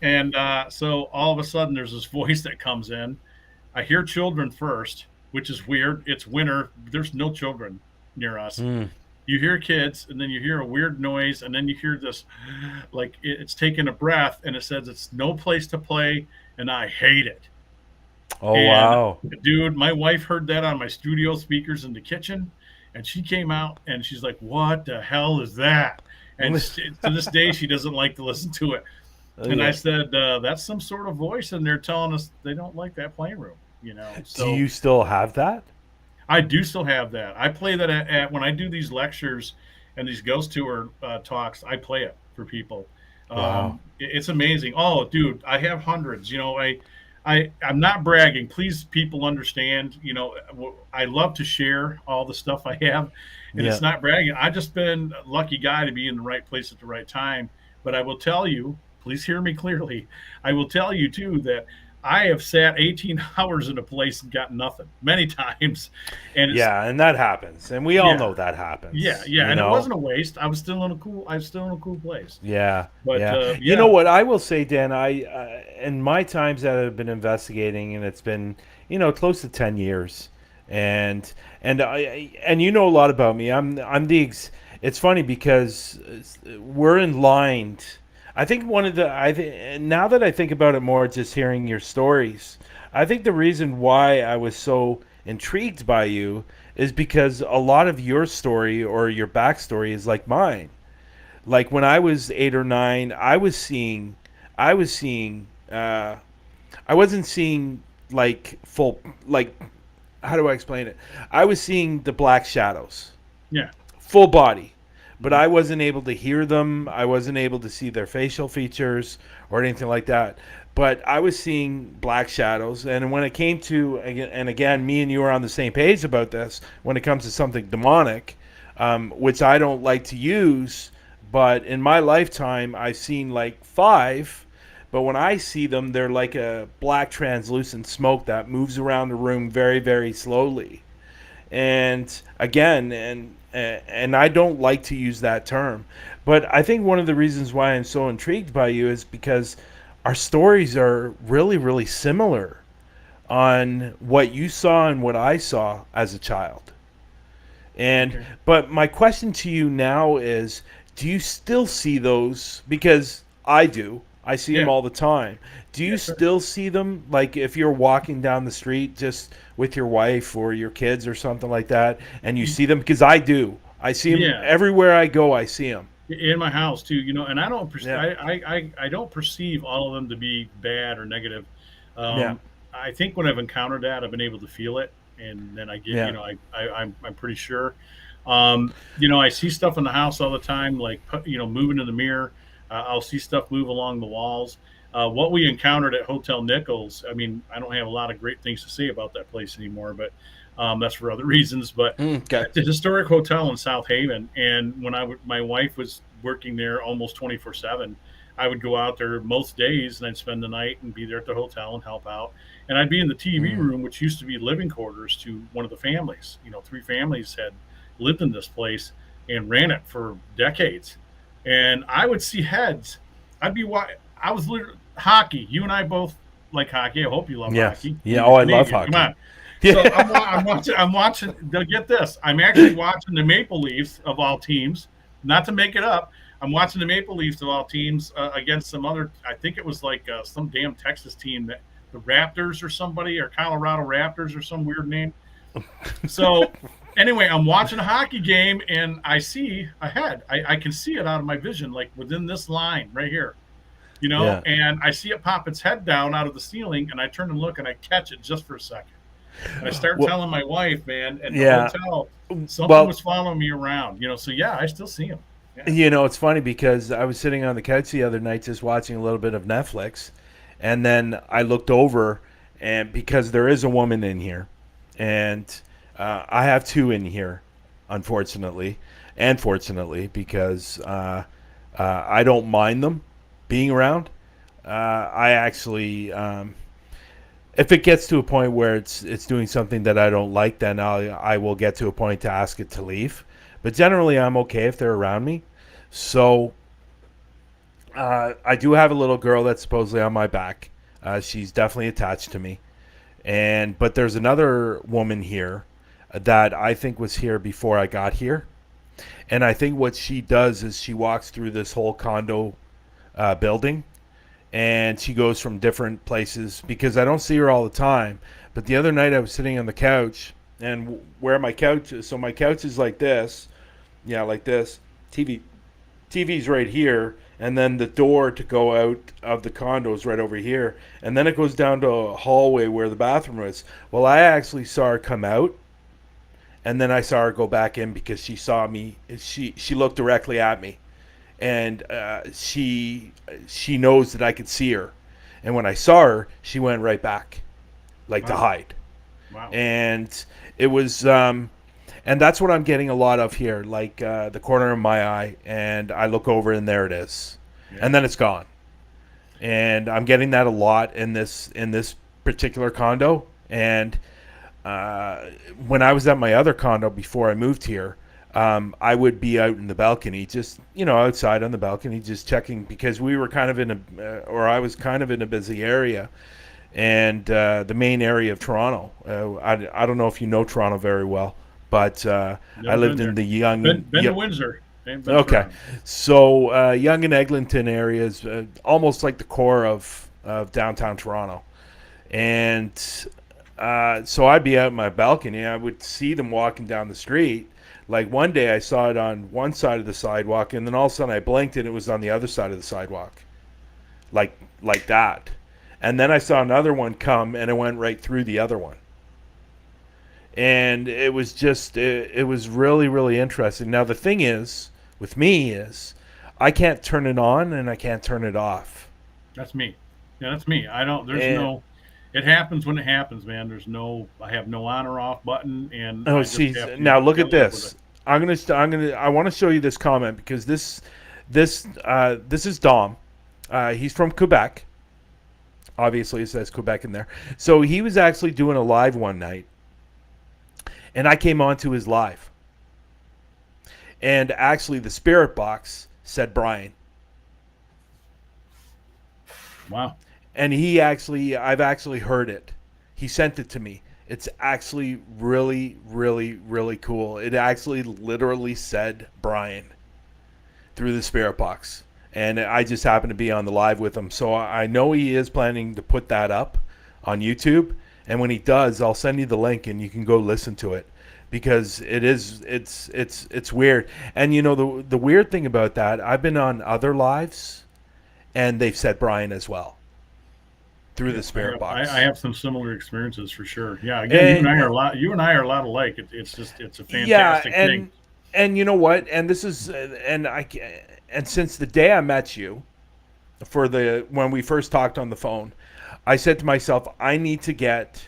And so all of a sudden, there's this voice that comes in. I hear children first, which is weird. It's winter. There's no children near us. Mm. You hear kids, and then you hear a weird noise, and then you hear this, like it's taking a breath, and it says it's no place to play, and I hate it. Oh, And wow. dude, my wife heard that on my studio speakers in the kitchen, and she came out and she's like, "What the hell is that?" And to this day, she doesn't like to listen to it. And I Yeah. said, "That's some sort of voice, and they're telling us they don't like that playroom." Do So you still have that? I do still have that. I play that when I do these lectures and these ghost tour talks. I play it for people. Wow. It's amazing. Oh, dude, I have hundreds. I'm not bragging. Please, people understand. I love to share all the stuff I have, and Yeah. it's not bragging. I've just been a lucky guy to be in the right place at the right time. But I will tell you, please hear me clearly. I will tell you too that I have sat 18 hours in a place and got nothing many times, and it's Yeah, and that happens, and we all yeah, know that happens. yeah, You and it know. wasn't a waste. I was still in a cool place. Yeah, But yeah. You know yeah, what I will say, Dan? I in my times that I've been investigating, and it's been close to 10 years, and and you know a lot about me. I'm the. It's funny because we're in line. I think one of the now that I think about it more, just hearing your stories, I think the reason why I was so intrigued by you is because a lot of your story or your backstory is like mine. Like when I was 8 or 9, I was seeing, I wasn't seeing like full, like, how do I explain it? I was seeing the black shadows, Yeah. full body, but Mhm. I wasn't able to hear them. I wasn't able to see their facial features or anything like that. But I was seeing black shadows, and when it came to, and again, me and you are on the same page about this. When it comes to something demonic, which I don't like to use, but in my lifetime, I've seen like 5. But when I see them, they're like a black translucent smoke that moves around the room very, very slowly. And again, and I don't like to use that term, but I think one of the reasons why I'm so intrigued by you is because our stories are really, really similar on what you saw and what I saw as a child. And Okay. but my question to you now is, do you still see those? Because I do. I see them Yeah. all the time. Do you Yes, sir. still see them, like if you're walking down the street just with your wife or your kids or something like that, and you see them? Because I do. I see them Yeah. everywhere I go. I see them. In my house too, and I don't Yeah. I don't perceive all of them to be bad or negative. Yeah. um I think when I've encountered that, I've been able to feel it, and then I get, Yeah. I'm pretty sure. I see stuff in the house all the time, like moving in the mirror. I'll see stuff move along the walls. What we encountered at Hotel Nichols, I mean, I don't have a lot of great things to say about that place anymore, but that's for other reasons. But Okay. it's a historic hotel in South Haven, and when my wife was working there almost 24/7, I would go out there most days, and I'd spend the night and be there at the hotel and help out. And I'd be in the TV Mm. room, which used to be living quarters to one of the families. 3 families had lived in this place and ran it for decades. And I would see heads. I'd be I was literally hockey. You and I both like hockey. I hope you love Yes. hockey. Yeah. You're Oh, I love Canadian. Come hockey. on. So Yeah. I'm watching. I'm watching. Get this. I'm actually watching the Maple Leafs of all teams. Not to make it up. I'm watching the Maple Leafs of all teams against some other. I think it was like some damn Texas team, that the Raptors or somebody, or Colorado Raptors or some weird name. So anyway, I'm watching a hockey game, and I see a head. I can see it out of my vision, like within this line right here. Yeah. And I see it pop its head down out of the ceiling, and I turn and look, and I catch it just for a second. And I start Well. telling my wife, man, at the Yeah. hotel, something Well, was following me around. So yeah, I still see him. Yeah. it's funny because I was sitting on the couch the other night just watching a little bit of Netflix, and then I looked over, and because there is a woman in here, and I have 2 in here, unfortunately, and fortunately, because I don't mind them being around. I actually, if it gets to a point where it's doing something that I don't like, then I will get to a point to ask it to leave. But generally, I'm okay if they're around me. So I do have a little girl that's supposedly on my back. She's definitely attached to me, but there's another woman here that I think was here before I got here, and I think what she does is she walks through this whole condo building, and she goes from different places because I don't see her all the time. But the other night I was sitting on the couch, and where my couch is, so my couch is like this, yeah, like this. TV's right here, and then the door to go out of the condo is right over here, and then it goes down to a hallway where the bathroom is. Well, I actually saw her come out, and then I saw her go back in because she saw me. She looked directly at me, and she knows that I could see her, and when I saw her, she went right back, like to Wow. hide, Wow. and it was and that's what I'm getting a lot of here, like the corner of my eye, and I look over and there it is, Yeah. and then it's gone. And I'm getting that a lot in this particular condo. And when I was at my other condo before I moved here, I would be out in the balcony, just outside on the balcony, just checking because we were kind of or I was kind of in a busy area, and the main area of Toronto. I don't know if you know Toronto very well, but I Never been lived there. in the young. Been to Windsor. Ain't been to Okay, Toronto. so Yonge and Eglinton area is almost like the core of downtown Toronto, and So I'd be out in my balcony. I would see them walking down the street. Like one day I saw it on one side of the sidewalk, and then all of a sudden I blinked and it was on the other side of the sidewalk, like that. And then I saw another one come and it went right through the other one. And it was just it was really really interesting. Now the thing is with me is I can't turn it on and I can't turn it off. That's me. Yeah, that's me. I don't. There's And no. It happens when it happens, man. There's no. I have no on or off button, and oh, I just see, have to now look at live with it. this. I want to show you this comment because this is Dom. He's from Quebec. Obviously, it says Quebec in there. So he was actually doing a live one night, and I came onto his live, and actually the spirit box said Brian, Wow. and I've actually heard it. He sent it to me. It's actually really, really, really cool. It actually literally said Brian through the spirit box. And I just happened to be on the live with him. So I know he is planning to put that up on YouTube. And when he does, I'll send you the link and you can go listen to it. Because it's weird. And you know the weird thing about that, I've been on other lives and they've said Brian as well through the spirit box. I have some similar experiences for sure. Yeah. Again, you and I are a lot. You and I are a lot alike. It's a fantastic thing. And you know what? And this is and since the day I met you, when we first talked on the phone, I said to myself, I need to get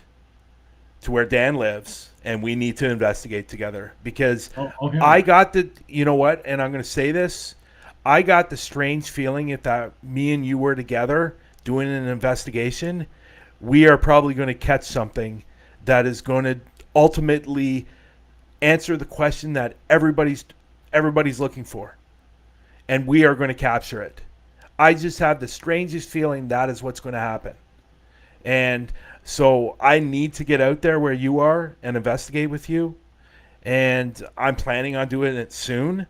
to where Dan lives, and we need to investigate together because Yeah. I got the you know what? And I'm going to say this, I got the strange feeling if that me and you were together doing an investigation, we are probably going to catch something that is going to ultimately answer the question that everybody's looking for, and we are going to capture it. I just have the strangest feeling that is what's going to happen, and so I need to get out there where you are and investigate with you, and I'm planning on doing it soon.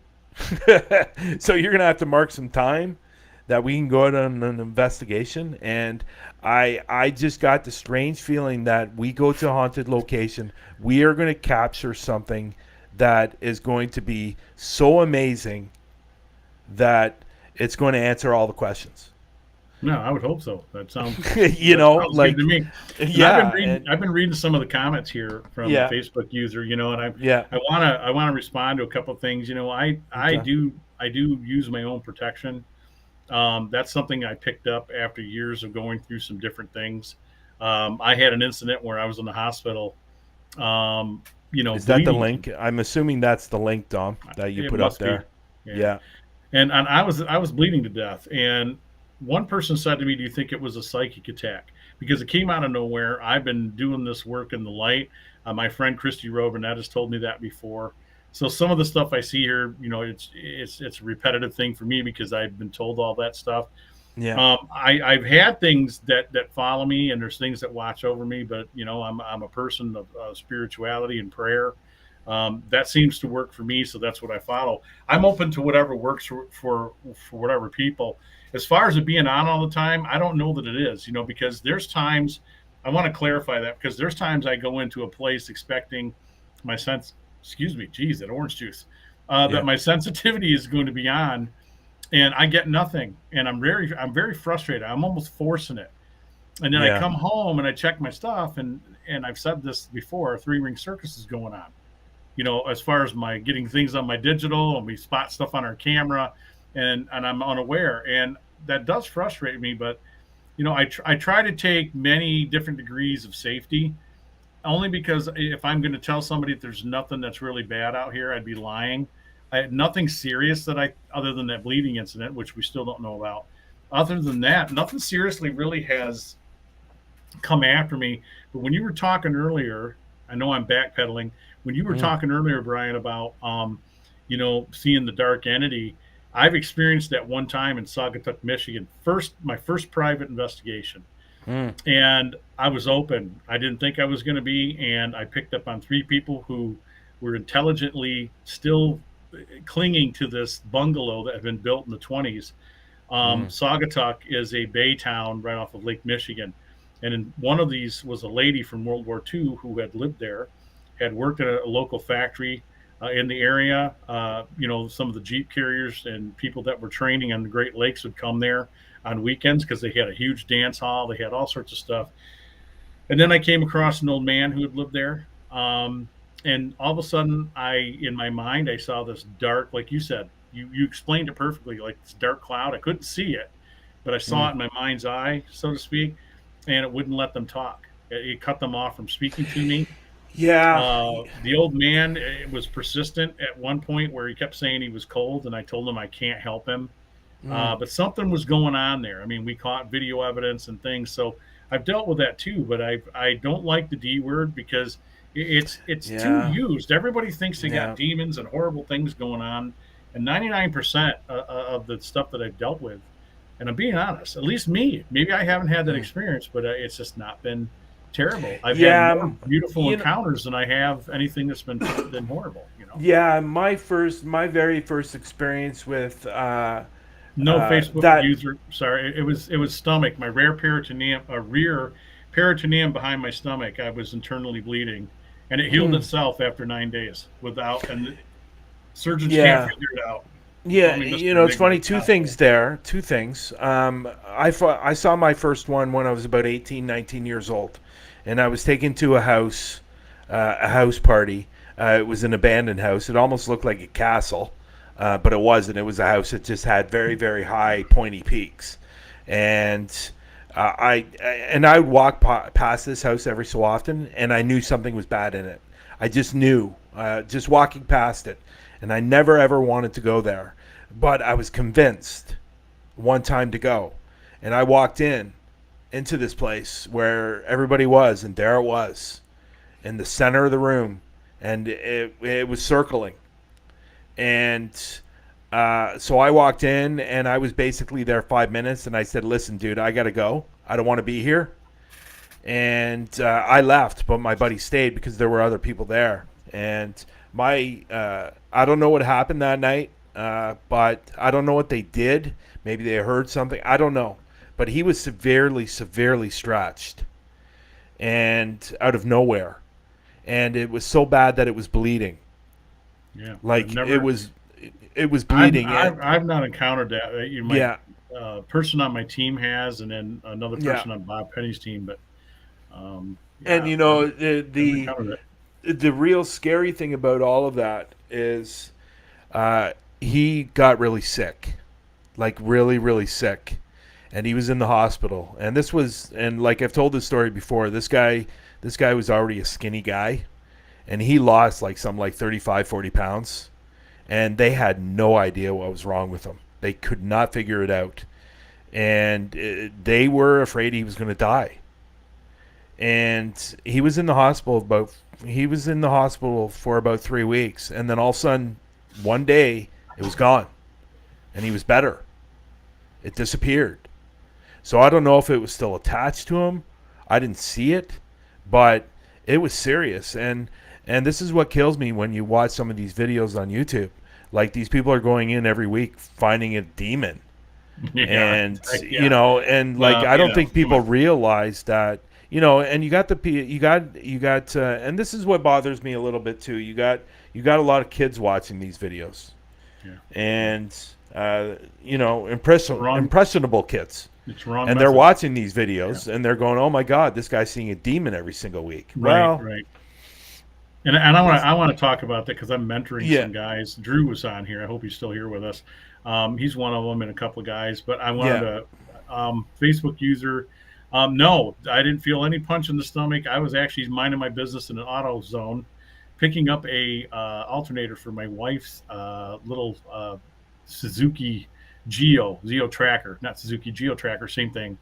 So you're going to have to mark some time that we can go out on an investigation. And I just got the strange feeling that we go to a haunted location, we are going to capture something that is going to be so amazing that it's going to answer all the questions. No, I would hope so. That sounds You know, sounds like good to me. And yeah, I've been reading some of the comments here from yeah, the Facebook user, and yeah. I wanna respond to a couple of things. Okay. I do use my own protection. That's something I picked up after years of going through some different things. I had an incident where I was in the hospital, Is that the bleeding. link? I'm assuming that's the link, Dom, that you It put up must be. there. Yeah. Yeah. And I was bleeding to death. And one person said to me, "Do you think it was a psychic attack?" Because it came out of nowhere. I've been doing this work in the light. My friend Christy Robinette has told me that before. So some of the stuff I see here, it's a repetitive thing for me because I've been told all that stuff. Yeah. I've had things that follow me, and there's things that watch over me. But I'm a person of spirituality and prayer. That seems to work for me, so that's what I follow. I'm open to whatever works for whatever people. As far as it being on all the time, I don't know that it is, because there's times I want to clarify that because there's times I go into a place expecting my sense, excuse me, geez, that orange juice, Yeah. that my sensitivity is going to be on, and I get nothing, and I'm very frustrated. I'm almost forcing it, and then I Yeah. come home and I check my stuff, and I've said this before, a three-ring circus is going on. As far as my getting things on my digital and we spot stuff on our camera, and I'm unaware, and that does frustrate me. But I try to take many different degrees of safety, only because if I'm going to tell somebody that there's nothing that's really bad out here, I'd be lying. I had nothing serious other than that bleeding incident, which we still don't know about. Other than that, nothing seriously really has come after me. But when you were talking earlier, I know I'm backpedaling. When you were Mm. talking earlier, Brian, about seeing the dark entity, I've experienced that one time in Saugatuck, Michigan. My first private investigation, Mm. and I was open. I didn't think I was going to be, and I picked up on three people who were intelligently still clinging to this bungalow that had been built in the 20s. Mm. Saugatuck is a bay town right off of Lake Michigan. And one of these was a lady from World War II who had lived there, had worked at a local factory in the area. Some of the Jeep carriers and people that were training on the Great Lakes would come there on weekends because they had a huge dance hall. They had all sorts of stuff. And then I came across an old man who had lived there. And all of a sudden, in my mind, I saw this dark, like you said, you explained it perfectly, like this dark cloud. I couldn't see it, but I saw Mm. it in my mind's eye, so to speak, and it wouldn't let them talk. It cut them off from speaking to me. Yeah. The old man was persistent at one point where he kept saying he was cold, and I told him I can't help him. Mm. But something was going on there. I mean, we caught video evidence and things, so I've dealt with that too. But I don't like the D word because it's too Yeah. used. Everybody thinks they got Yeah. demons and horrible things going on, and 99% of the stuff that I've dealt with, and I'm being honest, at least me, maybe I haven't had that Mm. experience, but it's just not been terrible. I've had Yeah. more beautiful You know. encounters than I have anything that's been horrible. Yeah. My very first experience with No Facebook that. user. Sorry, it was stomach. My rear peritoneum behind my stomach. I was internally bleeding, and it healed Mm. itself after 9 days without. And the surgeons can't Yeah. figure it out. They call Yeah, me you Mister know, it's Enigma. funny. It's Two not. things there. Two things. I saw my first one when I was about 18, 19 years old, and I was taken to a house party. It was an abandoned house. It almost looked like a castle, but it wasn't. It was a house that just had very, very high, pointy peaks, and I would walk past this house every so often, and I knew something was bad in it. I just knew, just walking past it, and I never ever wanted to go there, but I was convinced one time to go, and I walked into this place where everybody was, and there it was in the center of the room, and it was circling, and so I walked in, and I was basically there 5 minutes, and I said, "Listen, dude, I gotta go. I don't want to be here." And I left, but my buddy stayed because there were other people there. And I don't know what happened that night, but I don't know what they did. Maybe they heard something. I don't know. But he was severely, severely stretched, and out of nowhere, and it was so bad that it was bleeding. Yeah, I've Like never. it was I've bleeding. I've, I've not encountered that. My Yeah, person on my team has, and then another yeah. person on Bob Penny's team. But And yeah, you I've know never encountered it. the real scary thing about all of that is he got really sick, like really, really sick, and he was in the hospital. And like I've told this story before, this guy was already a skinny guy, and he lost like 35, 40 pounds, and they had no idea what was wrong with him. They could not figure it out, and they were afraid he was going to die. And he was in the hospital for about 3 weeks, and then all of a sudden one day it was gone, and he was better. It disappeared. So I don't know if it was still attached to him. I didn't see it, but it was serious. And this is what kills me when you watch some of these videos on YouTube. Like, these people are going in every week finding a demon, Yeah, and yeah. and like, Well, I don't think come people on. realize that. And you got you got and this is what bothers me a little bit too. You got a lot of kids watching these videos, Yeah, yeah. and It's the wrong. impressionable kids, It's the wrong and they're message. watching these Yeah. videos, and they're going, "Oh my God, this guy's seeing a demon every single week." Right, Well, right. And I want it's to I want to talk about that because I'm mentoring yeah, some guys. Drew was on here. I hope he's still here with us. He's one of them and a couple of guys. But I wanted yeah, to Facebook user. No, I didn't feel any punch in the stomach. I was actually minding my business in an auto zone, picking up a alternator for my wife's little Suzuki Geo tracker, not Suzuki Geo tracker, same thing.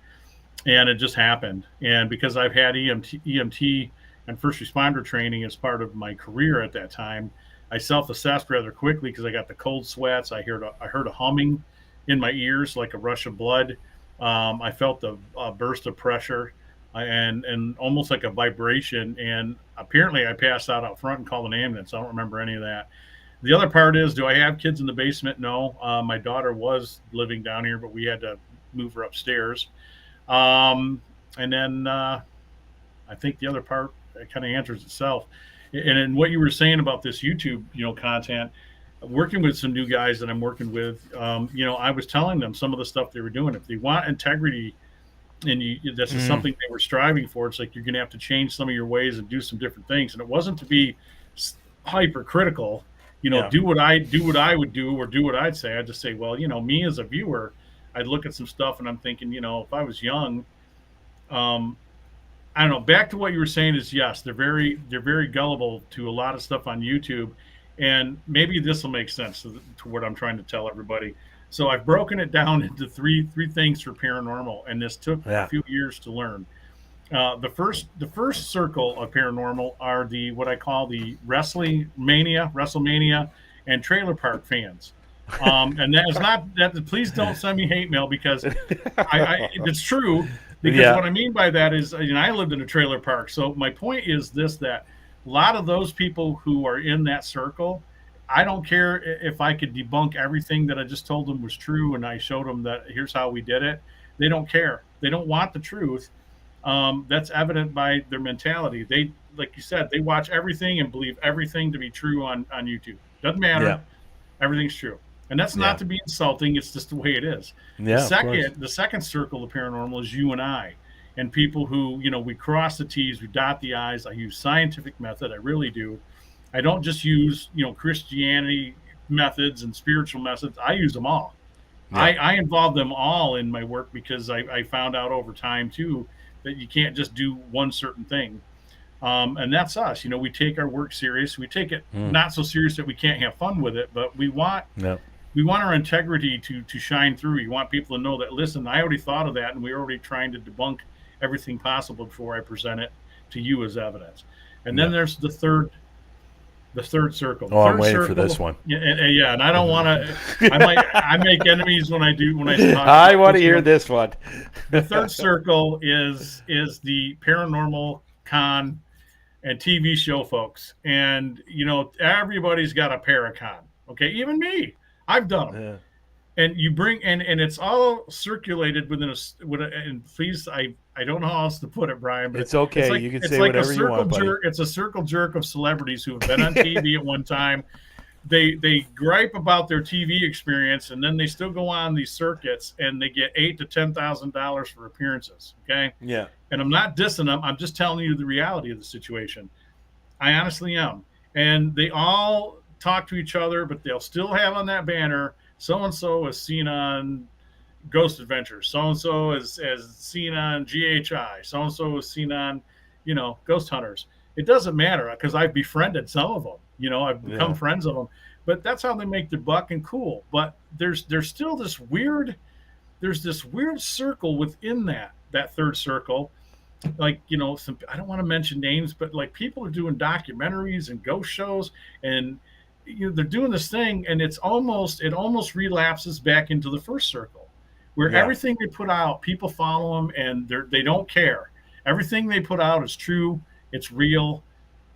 And it just happened. And because I've had EMT and first responder training as part of my career at that time, I self-assessed rather quickly because I got the cold sweats. I heard a humming in my ears like a rush of blood. I felt a burst of pressure and almost like a vibration. And apparently, I passed out front and called an ambulance. I don't remember any of that. The other part is, do I have kids in the basement? No. My daughter was living down here, but we had to move her upstairs. Um, And then I think the other part kind of answers itself. And in what you were saying about this YouTube, content, working with some new guys that I'm working with, I was telling them some of the stuff they were doing. If they want integrity, and this is Mm, something they were striving for, it's like you're going to have to change some of your ways and do some different things. And it wasn't to be hypercritical, yeah. do what I would do or do what I'd say. I'd just say, well, me as a viewer, I'd look at some stuff and I'm thinking, if I was young, um, I don't know. Back to what you were saying is yes, they're very gullible to a lot of stuff on YouTube, and maybe this will make sense to what I'm trying to tell everybody. So I've broken it down into three things for paranormal, and this took a Yeah. few years to learn. The first circle of paranormal are the what I call the WrestleMania, and trailer park fans. And that is not that. Please don't send me hate mail because it's true. Because Yeah. what I mean by that is, I lived in a trailer park. So my point is this: that a lot of those people who are in that circle, I don't care if I could debunk everything that I just told them was true, and I showed them that here's how we did it. They don't care. They don't want the truth. That's evident by their mentality. They, like you said, they watch everything and believe everything to be true on YouTube. Doesn't Yeah. matter. Everything's true. And that's not Yeah. to be insulting. It's just the way it is. The Yeah, of course. second, the second circle of paranormal is you and I, and people who, we cross the T's, we dot the I's. I use scientific method. I really do. I don't just use, Christianity methods and spiritual methods. I use them all. Yeah. I involve them all in my work because I found out over time too that you can't just do one certain thing. And that's us. We take our work serious. We take it Mm, not so serious that we can't have fun with it, but yeah. we want our integrity to shine through. You want people to know that, listen, I already thought of that, and we're already trying to debunk everything possible before I present it to you as evidence. And then Yeah. there's the third circle. The Oh, I'm third waiting for this circle, one. yeah, and I don't want to. I make enemies when I talk I about want to this hear one. this one. The third circle is the paranormal con and TV show folks, and everybody's got a paracon. Okay, even me, I've done them. Yeah. And you bring and it's all circulated and please, I don't know how else to put it, Brian, but It's okay. You can it's say like a whatever you circle want, buddy. jerk. It's a circle jerk of celebrities who have been on TV at one time. They gripe about their TV experience, and then they still go on these circuits and they get $8,000 to $10,000 for appearances. Okay, Yeah. and I'm not dissing them. I'm just telling you the reality of the situation. I honestly am. And they all talk to each other, but they'll still have on that banner, so and so is seen on Ghost Adventures, so and so is seen on GHI, so and so is seen on, Ghost Hunters. It doesn't matter because I've befriended some of them. I've become Yeah. friends of them. But that's how they make their buck and cool. But there's still this weird circle within that third circle, like I don't want to mention names, but like people are doing documentaries and ghost shows, and they're doing this thing, and it almost relapses back into the first circle, where Yeah. everything they put out, people follow them, and they don't care. Everything they put out is true, it's real,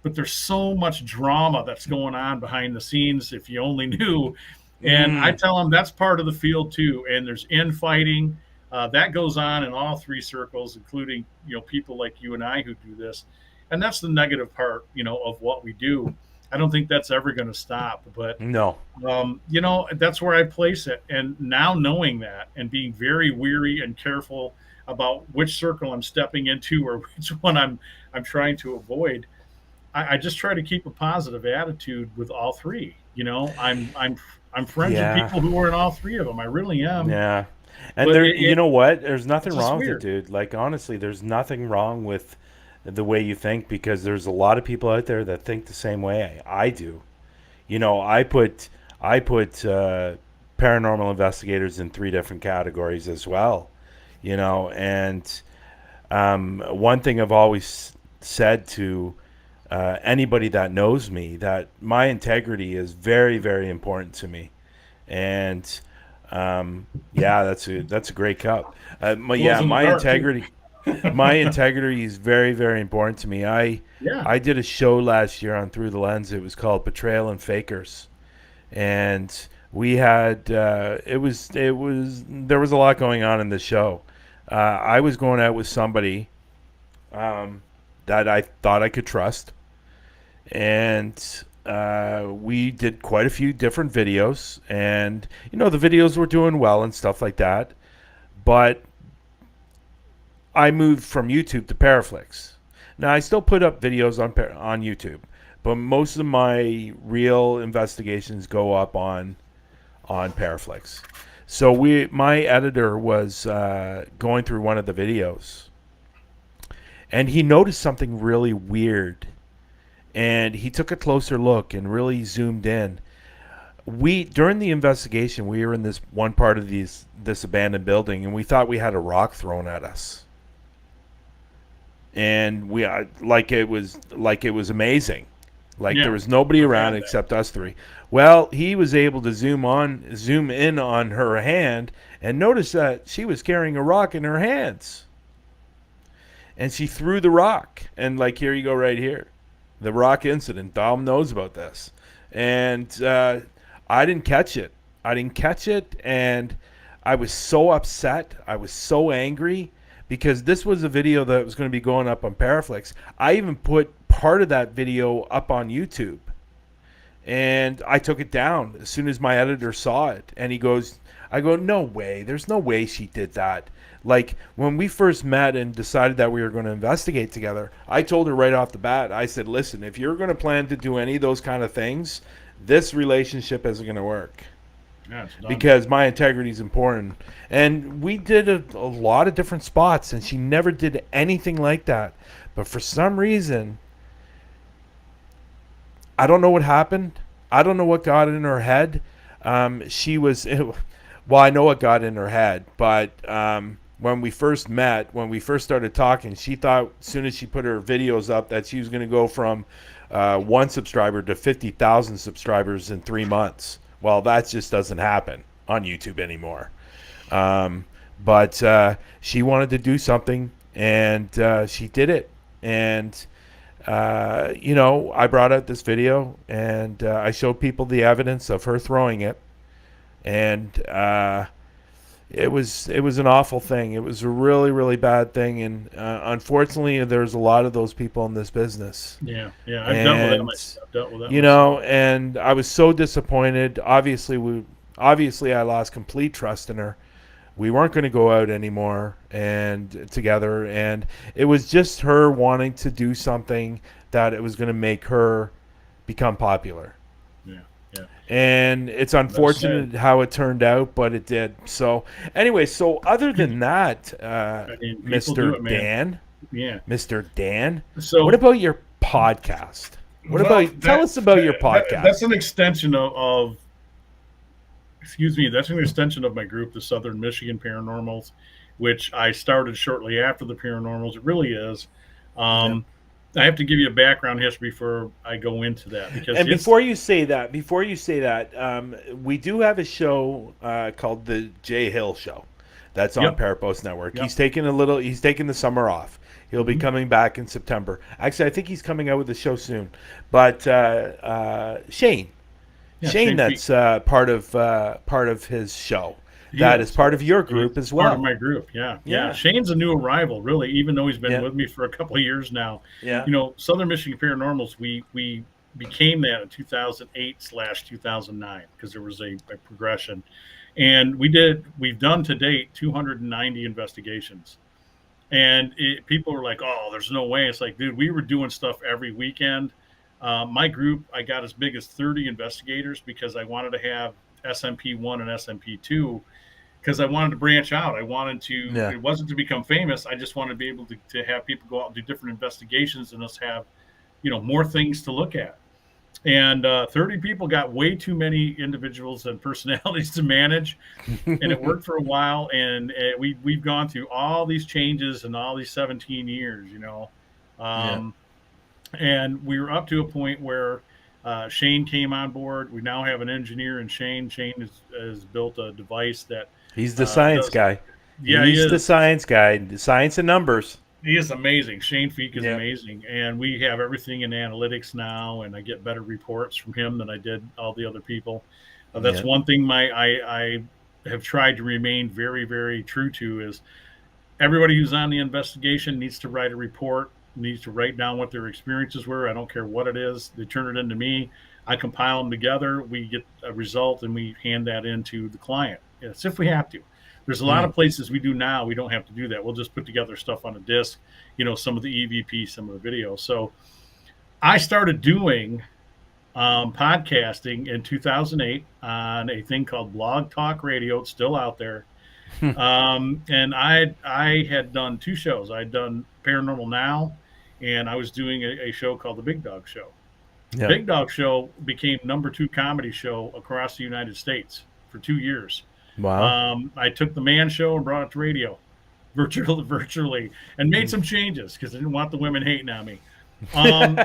but there's so much drama that's going on behind the scenes if you only knew. And I Mm, tell them that's part of the field too. And there's infighting that goes on in all three circles, including people like you and I who do this. And that's the negative part, of what we do. I don't think that's ever going to stop. But no. that's where I place it. And now knowing that and being very weary and careful about which circle I'm stepping into or which one I'm trying to avoid, I just try to keep a positive attitude with all three. I'm friends with Yeah. people who are in all three of them. I really am. Yeah. And But there, you know what? There's nothing it's just wrong with it, weird. dude. Like honestly, there's nothing wrong with the way you think because there's a lot of people out there that think the same way I do. I put paranormal investigators in three different categories as well. And one thing I've always said to anybody that knows me that my integrity is very, very important to me. And yeah, that's a great cup. Glows Yeah, in the my dark too. integrity, my integrity is very, very important to me. Yeah. I did a show last year on Through the Lens. It was called Betrayal and Fakers, and we had there was a lot going on in the show. I was going out with somebody um, that I thought I could trust, and we did quite a few different videos, and the videos were doing well and stuff like that. But I moved from YouTube to Paraflix. Now I still put up videos on YouTube, but most of my real investigations go up on Paraflix. So my editor was going through one of the videos, and he noticed something really weird, and he took a closer look and really zoomed in. We During the investigation, we were in this one part of this abandoned building, and we thought we had a rock thrown at us, and we like it was amazing, like there Yeah, was nobody I've around had that. except us three. Well, he was able to zoom in on her hand and notice that she was carrying a rock in her hands, and she threw the rock. And like, here you go, right here, the rock incident. Dom knows about this, and I didn't catch it. And I was so upset. I was so angry because this was a video that was going to be going up on Paraflix. I even put part of that video up on YouTube, and I took it down as soon as my editor saw it. And he goes, I go, no way. There's no way she did that. Like, when we first met and decided that we were going to investigate together, I told her right off the bat, I said, listen, if you're going to plan to do any of those kind of things, this relationship isn't going to work Yeah, it's done. because my integrity is important. And we did a lot of different spots, and she never did anything like that. But for some reason, I don't know what happened. I don't know what got in her head. She was, well, I know what got in her head, but when we first met, when we first started talking, she thought as soon as she put her videos up that she was going to go from one subscriber to 50,000 subscribers in 3 months. Well, that just doesn't happen on YouTube anymore. But she wanted to do something, and she did it. And I brought out this video, and I showed people the evidence of her throwing it, and it was an awful thing. It was a really, really bad thing, and unfortunately, there's a lot of those people in this business. Yeah, yeah, I've dealt with that And myself. I've dealt with that myself. and I was so disappointed. Obviously, I lost complete trust in her. We weren't going to go out anymore and together, and it was just her wanting to do something that it was going to make her become popular. Yeah, yeah. And it's That's sad. unfortunate how it turned out, but it did. So anyway, so other than that, I mean, people do Mr. it, man. Dan, Yeah. Mr. Dan, what So, about your podcast? What well, about Tell us about your that's podcast? an extension of excuse me, that's an extension of my group, the Southern Michigan Paranormals, which I started shortly after the Paranormals. It really is. Yeah. Um, I have to give you a background history before I go into that because And it's before you say that, we do have a show called the Jay Hill Show. That's on yep, Parapost Network. yep. He's taking the summer off. He'll be Hmm. coming back in September. Actually, I think he's coming out with the show soon. But Shane, Yeah, Shane, Shane Feet. that's part of his show. He That is is. part of your He's group as part of well. my group. Yeah, yeah. Yeah, Shane's a new arrival, really. Even though he's been yeah, with me for a couple of years now. yeah. Southern Michigan Paranormals. We became that in 2008/2009 because there was a progression, and we've done to date 290 investigations. And people were like, "Oh, there's no way." It's like, dude, we were doing stuff every weekend. My group, I got as big as 30 investigators because I wanted to have SMP1 and SMP2 because I wanted to branch out. I wanted to, Yeah. it wasn't to become famous. I just wanted to be able to have people go out and do different investigations and us have, more things to look at. And 30 people got way too many individuals and personalities to manage. And it worked for a while. And we've gone through all these changes in all these 17 years. Yeah. Um, and we were up to a point where Shane came on board. We now have an engineer in Shane. Shane has built a device that He's the science does. guy. Yeah, he He's the is. science guy. The science and numbers. He is amazing. Shane Feek is Yeah. amazing, and we have everything in analytics now. And I get better reports from him than I did all the other people. That's Yeah. one thing I have tried to remain very, very true to is everybody who's on the investigation needs to write a report, needs to write down what their experiences were. I don't care what it is. They turn it into me. I compile them together. We get a result and we hand that into the client. It's if we have to. There's a lot Mm. of places we do now. We don't have to do that. We'll just put together stuff on a disc, some of the EVP, some of the video. So I started doing podcasting in 2008 on a thing called Blog Talk Radio. It's still out there. And I had done two shows. I'd done Paranormal Now, and I was doing a show called The Big Dog Show. Yeah. Big Dog Show became #2 comedy show across the United States for 2 years. Wow. I took the man show and brought it to radio virtually, and made some changes because I didn't want the women hating on me. And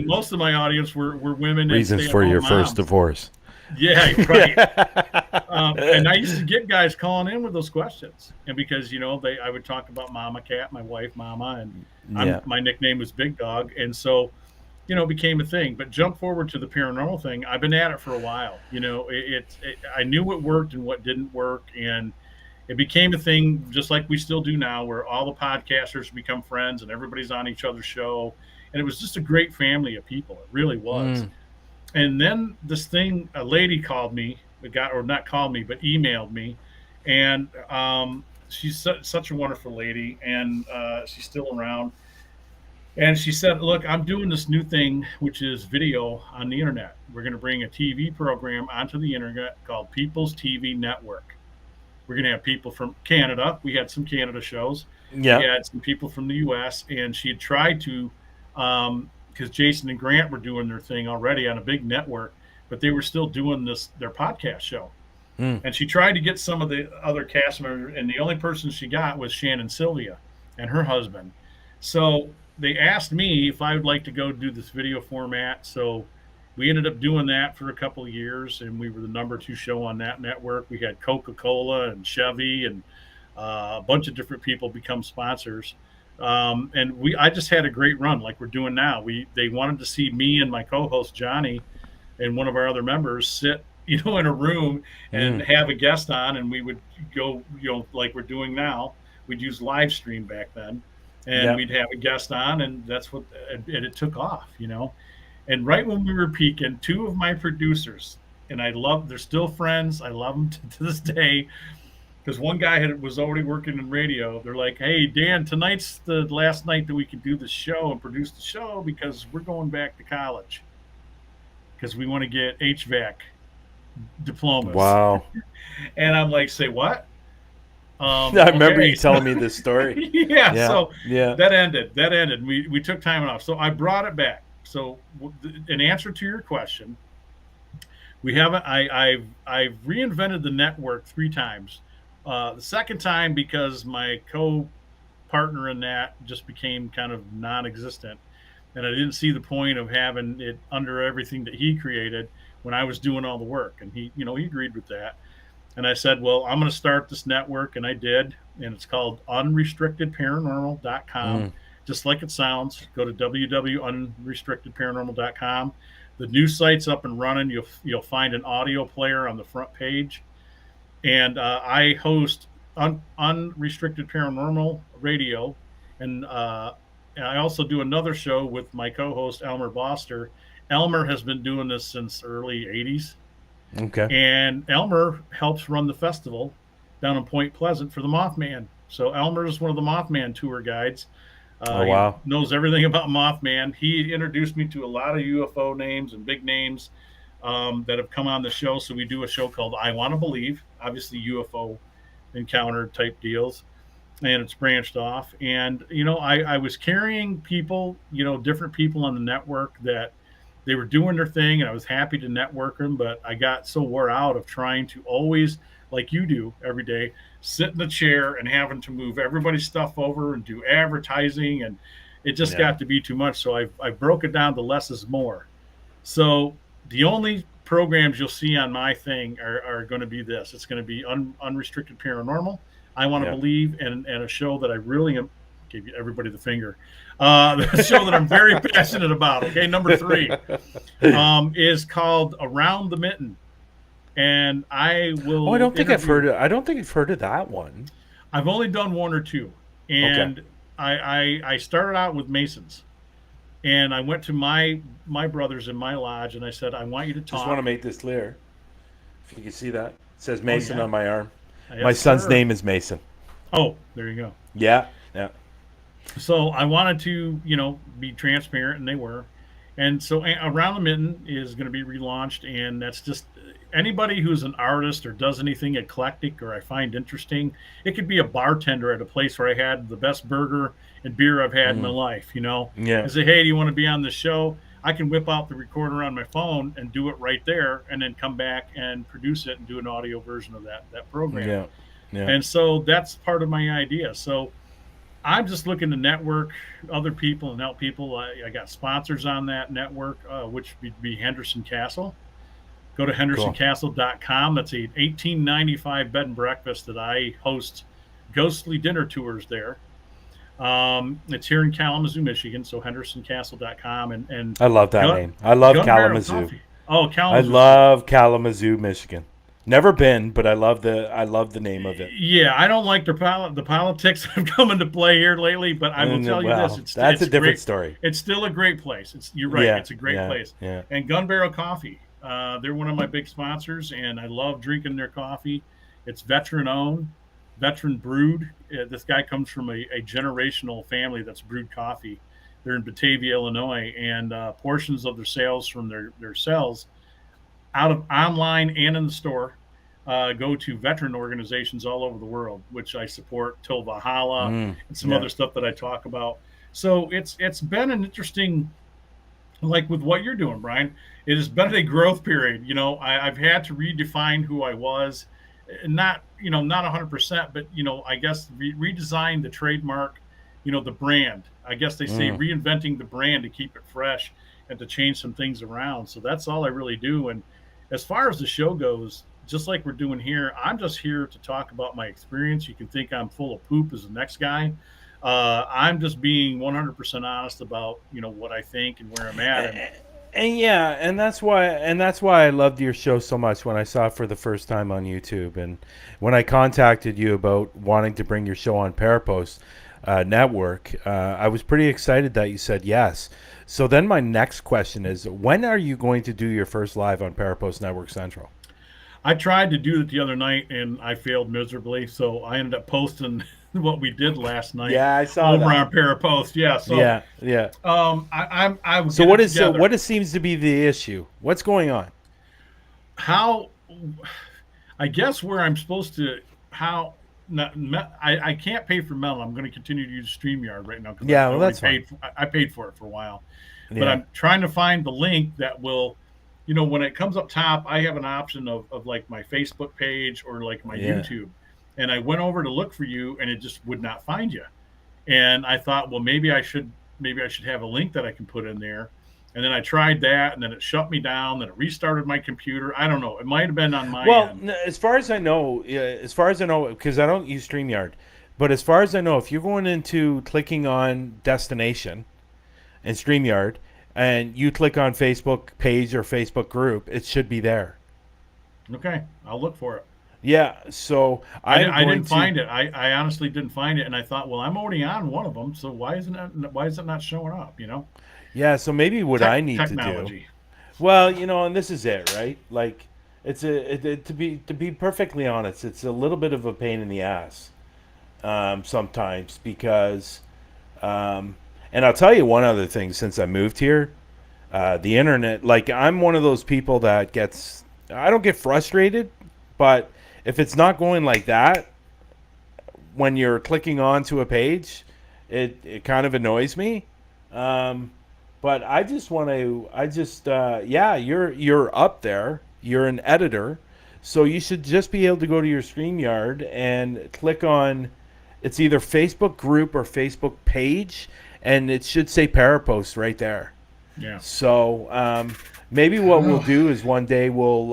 most of my audience were women. Reasons for your first divorce. Yeah, right. And I used to get guys calling in with those questions, and because I would talk about Mama Cat, my wife Mama, and my nickname was Big Dog, and so it became a thing. But jump forward to the paranormal thing. I've been at it for a while. I knew what worked and what didn't work, and it became a thing just like we still do now, where all the podcasters become friends and everybody's on each other's show, and it was just a great family of people. It really was. And then this thing, a lady called me, not called me, but emailed me, and she's such a wonderful lady, and she's still around. And she said, "Look, I'm doing this new thing, which is video on the internet. We're going to bring a TV program onto the internet called People's TV Network. We're going to have people from Canada. We had some Canada shows. Yeah. We had some people from the U.S. And she had tried to, because Jason and Grant were doing their thing already on a big network, but they were still doing their podcast show. And she tried to get some of the other cast members, and the only person she got was Shannon Sylvia and her husband. So they asked me if I would like to go do this video format. So we ended up doing that for a couple of years, and we were the #2 show on that network. We had Coca-Cola and Chevy and a bunch of different people become sponsors. And I just had a great run like we're doing now. They wanted to see me and my co-host Johnny and one of our other members sit, in a room and have a guest on, and we would go, like we're doing now. We'd use live stream back then, and we'd have a guest on, and that's what, and it took off, And right when we were peaking, two of my producers, and they're still friends. I love them to this day. Because one guy was already working in radio. They're like, "Hey, Dan, tonight's the last night that we can do the show and produce the show because we're going back to college. Because we want to get HVAC diplomas." Wow. And I'm like, "Say what?" I remember you telling me this story. So that ended. We took time off. So I brought it back. So in answer to your question, I've reinvented the network 3 times. The second time because my co-partner in that just became kind of non-existent, and I didn't see the point of having it under everything that he created when I was doing all the work, and he agreed with that. And I said, well, I'm going to start this network, and I did, and it's called Unrestrxtedparanormal.com. Just like it sounds. Go to www.unrestrxtedparanormal.com. The new site's up and running. You'll find an audio player on the front page. And I host Unrestricted Paranormal Radio, and I also do another show with my co-host Elmer Boster. Elmer has been doing this since early 80s. Okay. And Elmer helps run the festival down in Point Pleasant for the Mothman. So Elmer is one of the Mothman tour guides. Wow. He knows everything about Mothman. He introduced me to a lot of UFO names and big names that have come on the show. So we do a show called I Want to Believe, obviously UFO encounter type deals, and it's branched off. And, I was carrying people, different people on the network that they were doing their thing, and I was happy to network them, but I got so wore out of trying to always, like you do every day, sit in the chair and having to move everybody's stuff over and do advertising, and it just got to be too much. So I broke it down to less is more. So the only programs you'll see on my thing are going to be this. It's going to be Unrestricted Paranormal, I Want to Believe, and a show that I really am, gave everybody the finger, the show that I'm very passionate about. Okay, number 3 is called Around the Mitten, and I will. I don't think I've heard of that one. I've only done one or two, Okay. and I started out with Masons, and I went to my brothers in my lodge, and I said, I want you to Just want to talk. make this clear. If you can see that. It says Oh Mason yeah, on my arm. My yes son's sir. name is Mason. Oh, there you go. Yeah. Yeah. So I wanted to, be transparent, and they were. And so Around the Mitten is going to be relaunched, and that's just anybody who's an artist or does anything eclectic or I find interesting. It could be a bartender at a place where I had the best burger and beer I've had in my Mm. life, Yeah. and say, hey, do you want to be on the show? I can whip out the recorder on my phone and do it right there, and then come back and produce it and do an audio version of that program. Yeah. Yeah. And so that's part of my idea. So I'm just looking to network other people and help people. I got sponsors on that network, which would be Henderson Castle. Go to Cool. hendersoncastle.com. That's a 1895 bed and breakfast that I host ghostly dinner tours there. It's here in Kalamazoo, Michigan. So hendersoncastle.com and I love that gun name. I love gun barrel Kalamazoo. coffee. Oh, I Kalamazoo is great. love Kalamazoo, Michigan. Never been, but I love the name of it. Yeah, I don't like the politics that have come into play here lately, but I will And tell you this: well, that's a it's different great. story. It's still a great place. You're right. Yeah. It's a great Yeah. place. Yeah. And Gun Barrel Coffee, they're one of my big sponsors, and I love drinking their coffee. It's veteran owned, veteran brewed. This guy comes from a generational family that's brewed coffee. They're in Batavia, Illinois, and portions of their sales from their cells out of online and in the store go to veteran organizations all over the world, which I support, Till Valhalla Mm. and some Yeah. other stuff that I talk about. So it's been an interesting, like with what you're doing, Brian. It has been a growth period. I've had to redefine who I was, not not 100%, but I guess redesign the trademark, the brand. I guess they say Mm. reinventing the brand to keep it fresh and to change some things around. So that's all I really do. And as far as the show goes, just like we're doing here, I'm just here to talk about my experience. You can think I'm full of poop as the next guy. I'm just being 100% honest about what I think and where I'm at. And And yeah, and that's why I loved your show so much when I saw it for the first time on YouTube, and when I contacted you about wanting to bring your show on Parapost network, I was pretty excited that you said yes. So then my next question is, when are you going to do your first live on Parapost Network Central? I tried to do it the other night and I failed miserably. So I ended up posting what we did last night Yeah, I saw over that. on Parapost. Yeah. So Yeah, yeah. I will So get what it is together. seems to be the issue? What's going on? How I guess where I'm supposed to how not, I can't pay for Melon. I'm going to continue to use StreamYard right now because Yeah, I well, already that's fine. paid. I paid for it for a while, but Yeah. I'm trying to find the link that will, when it comes up top, I have an option of like my Facebook page or like my Yeah. YouTube, and I went over to look for you, and it just would not find you. And I thought, well, maybe I should have a link that I can put in there. And then I tried that, and then it shut me down. Then it restarted my computer. I don't know. It might have been on my Well, end. as far as I know, yeah, because I don't use StreamYard, but as far as I know, if you're going into clicking on destination and StreamYard, and you click on Facebook page or Facebook group, it should be there. Okay, I'll look for it. Yeah, so I'm I going didn't to. find it. I honestly didn't find it, and I thought, well, I'm already on one of them, so why is it not showing up? Yeah, so maybe what I need to do. Technology. Well, and this is it, right? Like, to be perfectly honest, it's a little bit of a pain in the ass sometimes because, and I'll tell you one other thing. Since I moved here, the internet, like I'm one of those people that I don't get frustrated, but if it's not going like that when you're clicking onto a page, it kind of annoys me. Um, but yeah, you're up there. You're an editor, so you should just be able to go to your StreamYard and click on. It's either Facebook group or Facebook page, and it should say Parapost right there. Yeah. So maybe what we'll do is one day we'll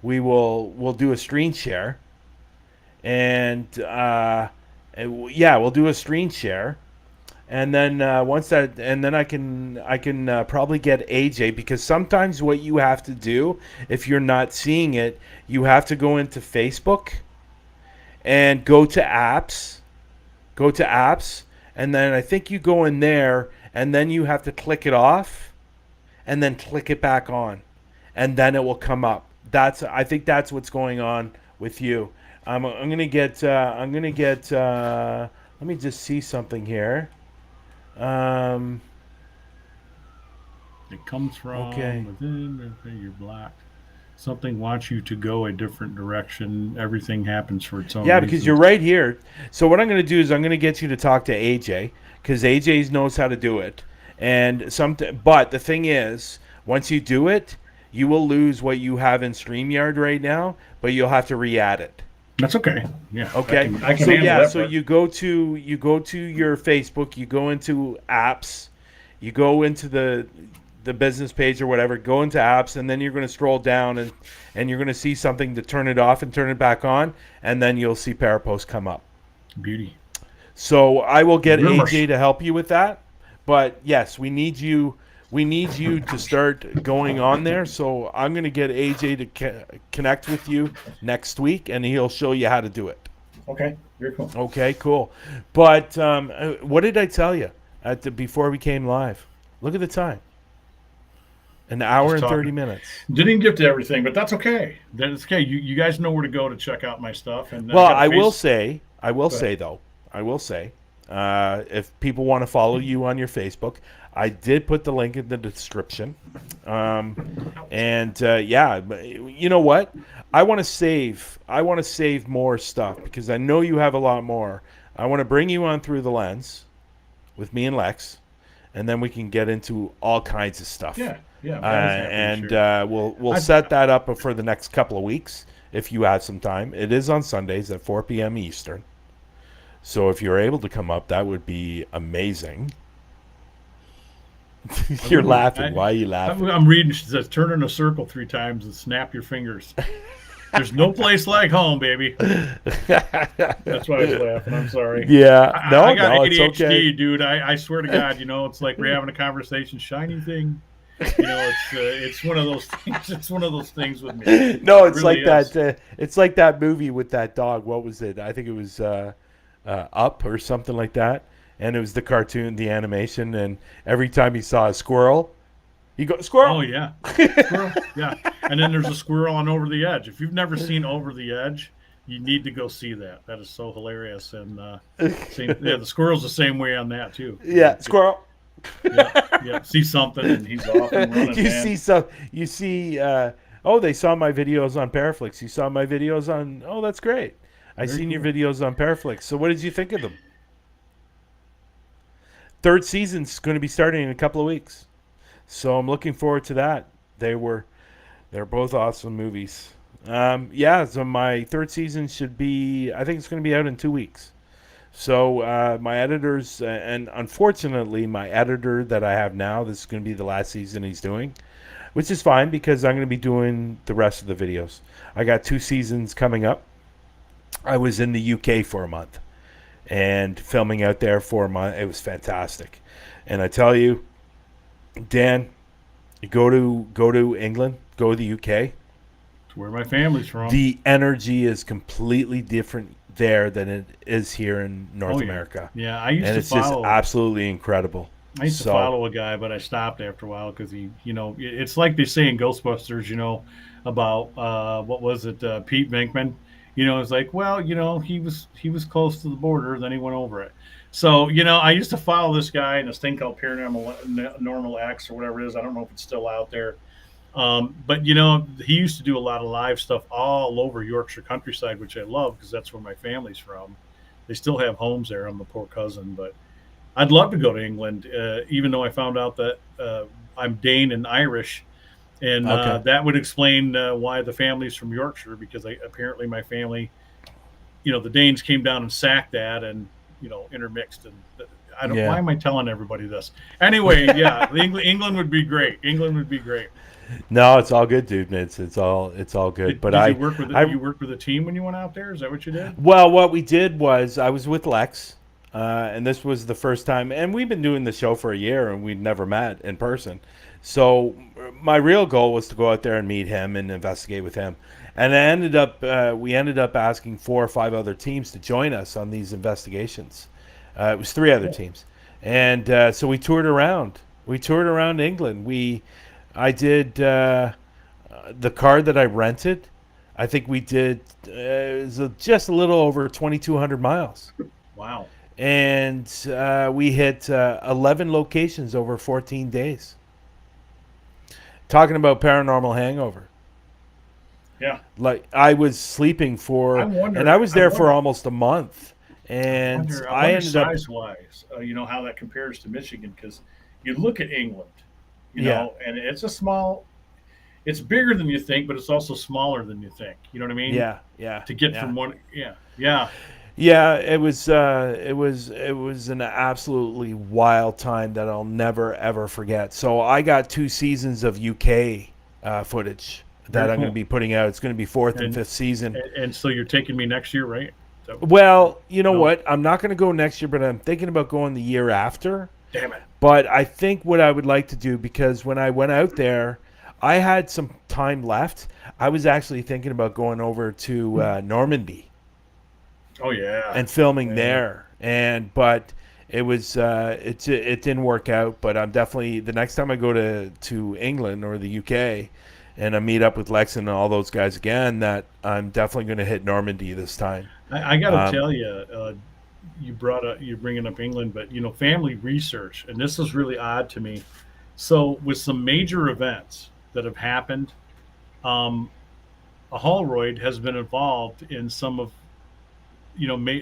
do a screen share, and yeah, we'll do a screen share, and then I can probably get AJ, because sometimes what you have to do if you're not seeing it, you have to go into Facebook and go to apps. Go to apps, and then I think you go in there, and then you have to click it off, and then click it back on, and then it will come up. I think that's what's going on with you. I'm gonna get. Let me just see something here. Um, It comes from okay. within. You're blocked. Something wants you to go a different direction. Everything happens for its own Yeah, because you're reasons. right here. So what I'm going to do is I'm going to get you to talk to AJ because AJ knows how to do it. But the thing is, once you do it, you will lose what you have in StreamYard right now, but you'll have to re-add it. That's okay. Yeah, Okay. I can So handle yeah, that so part. you go to your Facebook, you go into apps, you go into the business page or whatever, go into apps, and then you're going to scroll down and you're going to see something to turn it off and turn it back on, and then you'll see Parapost come up. Beauty. So I will get Rimmers. AJ to help you with that. But yes, we need you. We need you to start going on there. So I'm going to get AJ to connect with you next week, and he'll show you how to do it. Okay, very cool. Okay, cool. But what did I tell you before we came live? Look at the time. An hour Just and 30 talking. minutes. Didn't get to everything, but that's okay. That's okay. You guys know where to go to check out my stuff. And I Well, got a I will face. say, Go ahead. if people want to follow you on your Facebook, I did put the link in the description. Yeah, but you know what? I want to save more stuff because I know you have a lot more. I want to bring you on Through the Lens with me and Lex, and then we can get into all kinds of stuff. Yeah, yeah. I'm always happy to And share. we'll I, set that up for the next couple of weeks if you have some time. It is on Sundays at 4 p.m. Eastern. So if you're able to come up, that would be amazing. You're laughing. Why are you laughing? I'm reading. She says, "Turn in a circle 3 times and snap your fingers." There's no place like home, baby. That's why I was laughing. I'm sorry. Yeah. I No, got no, it's ADHD, okay. dude. I swear to God, it's like we're having a conversation. Shiny thing. It's one of those things. It's one of those things with me. No, It it's really like is. that. It's like that movie with that dog. What was it? I think it was Up or something like that. And it was the cartoon, the animation, and every time he saw a squirrel, he goes Oh squirrel. yeah, squirrel. Yeah, and then there's a squirrel on Over the Edge. If you've never seen Over the Edge, you need to go see that. That is so hilarious. And the squirrel's the same way on that too. Yeah, squirrel. Yeah, yeah. See something and he's off and running, You man. see some. You see. Oh, they saw my videos on Paraflix. You saw my videos on. Oh, that's great. I Very seen your cool. videos on Paraflix. So what did you think of them? Third season's going to be starting in a couple of weeks. So I'm looking forward to that. They're both awesome movies. Yeah, so my third season should be. I think it's going to be out in 2 weeks. So my editors, and unfortunately, my editor that I have now, this is going to be the last season he's doing, which is fine because I'm going to be doing the rest of the videos. I got 2 seasons coming up. I was in the UK for a month and filming out there for a month. It was fantastic, and I tell you, Dan, go to England, go to the UK. It's where my family's from. The energy is completely different there than it is here in Oh North yeah, America, yeah. I used and to it's just follow. absolutely incredible. I used to So follow a guy, but I stopped after a while because it's like they say in Ghostbusters, about what was it, Pete Venkman. It's like, well, he was close to the border, then he went over it. So, I used to follow this guy in this thing called Paranormal Normal X or whatever it is. I don't know if it's still out there. But he used to do a lot of live stuff all over Yorkshire countryside, which I love because that's where my family's from. They still have homes there. I'm the poor cousin, but I'd love to go to England, even though I found out that I'm Dane and Irish, and okay, that would explain why the family's from Yorkshire because apparently my family, the Danes came down and sacked that and intermixed and. I don't. Why yeah. am I telling everybody this? Anyway, yeah, England would be great. England would be great. No, it's all good, dude. It's all good. But Did you work with I you worked with a team when you went out there? Is that what you did? well, what we did was I was with Lex, and this was the first time. And we've been doing the show for a year, and we'd never met in person. So my real goal was to go out there and meet him and investigate with him. And we ended up asking 4 or 5 other teams to join us on these investigations. It was 3 other Cool. teams, and so we toured around. We toured around England. I did the car that I rented. I think we did it was just a little over 2,200 miles, Wow. and we hit 11 locations over 14 days. Talking about paranormal hangover. Yeah. Like I was sleeping I and I wonder. was I there for wonder. almost a month, I and wonder. I I wonder ended up, size wise, how that compares to Michigan, because you look at England, yeah, and it's a small. It's bigger than you think, but it's also smaller than you think. You know what I mean? yeah, yeah, To get yeah, from one, yeah, yeah, yeah. It was an absolutely wild time that I'll never ever forget. So I got 2 seasons of UK footage that very I'm going to cool. be putting out. It's going to be fourth and And fifth season. and so you're taking me next year, right? So Well, you know no, what? I'm not going to go next year, but I'm thinking about going the year after. damn it. But I think what I would like to do, because when I went out there, I had some time left. I was actually thinking about going over to Normandy Oh yeah, and filming yeah. there. But it didn't work out. But I'm definitely, the next time I go to England or the UK, and I meet up with Lex and all those guys again, that I'm definitely going to hit Normandy this time. I got to Um, tell you, you're bringing up England, but family research, and this is really odd to me. So with some major events that have happened, um, a Holroyd has been involved in some of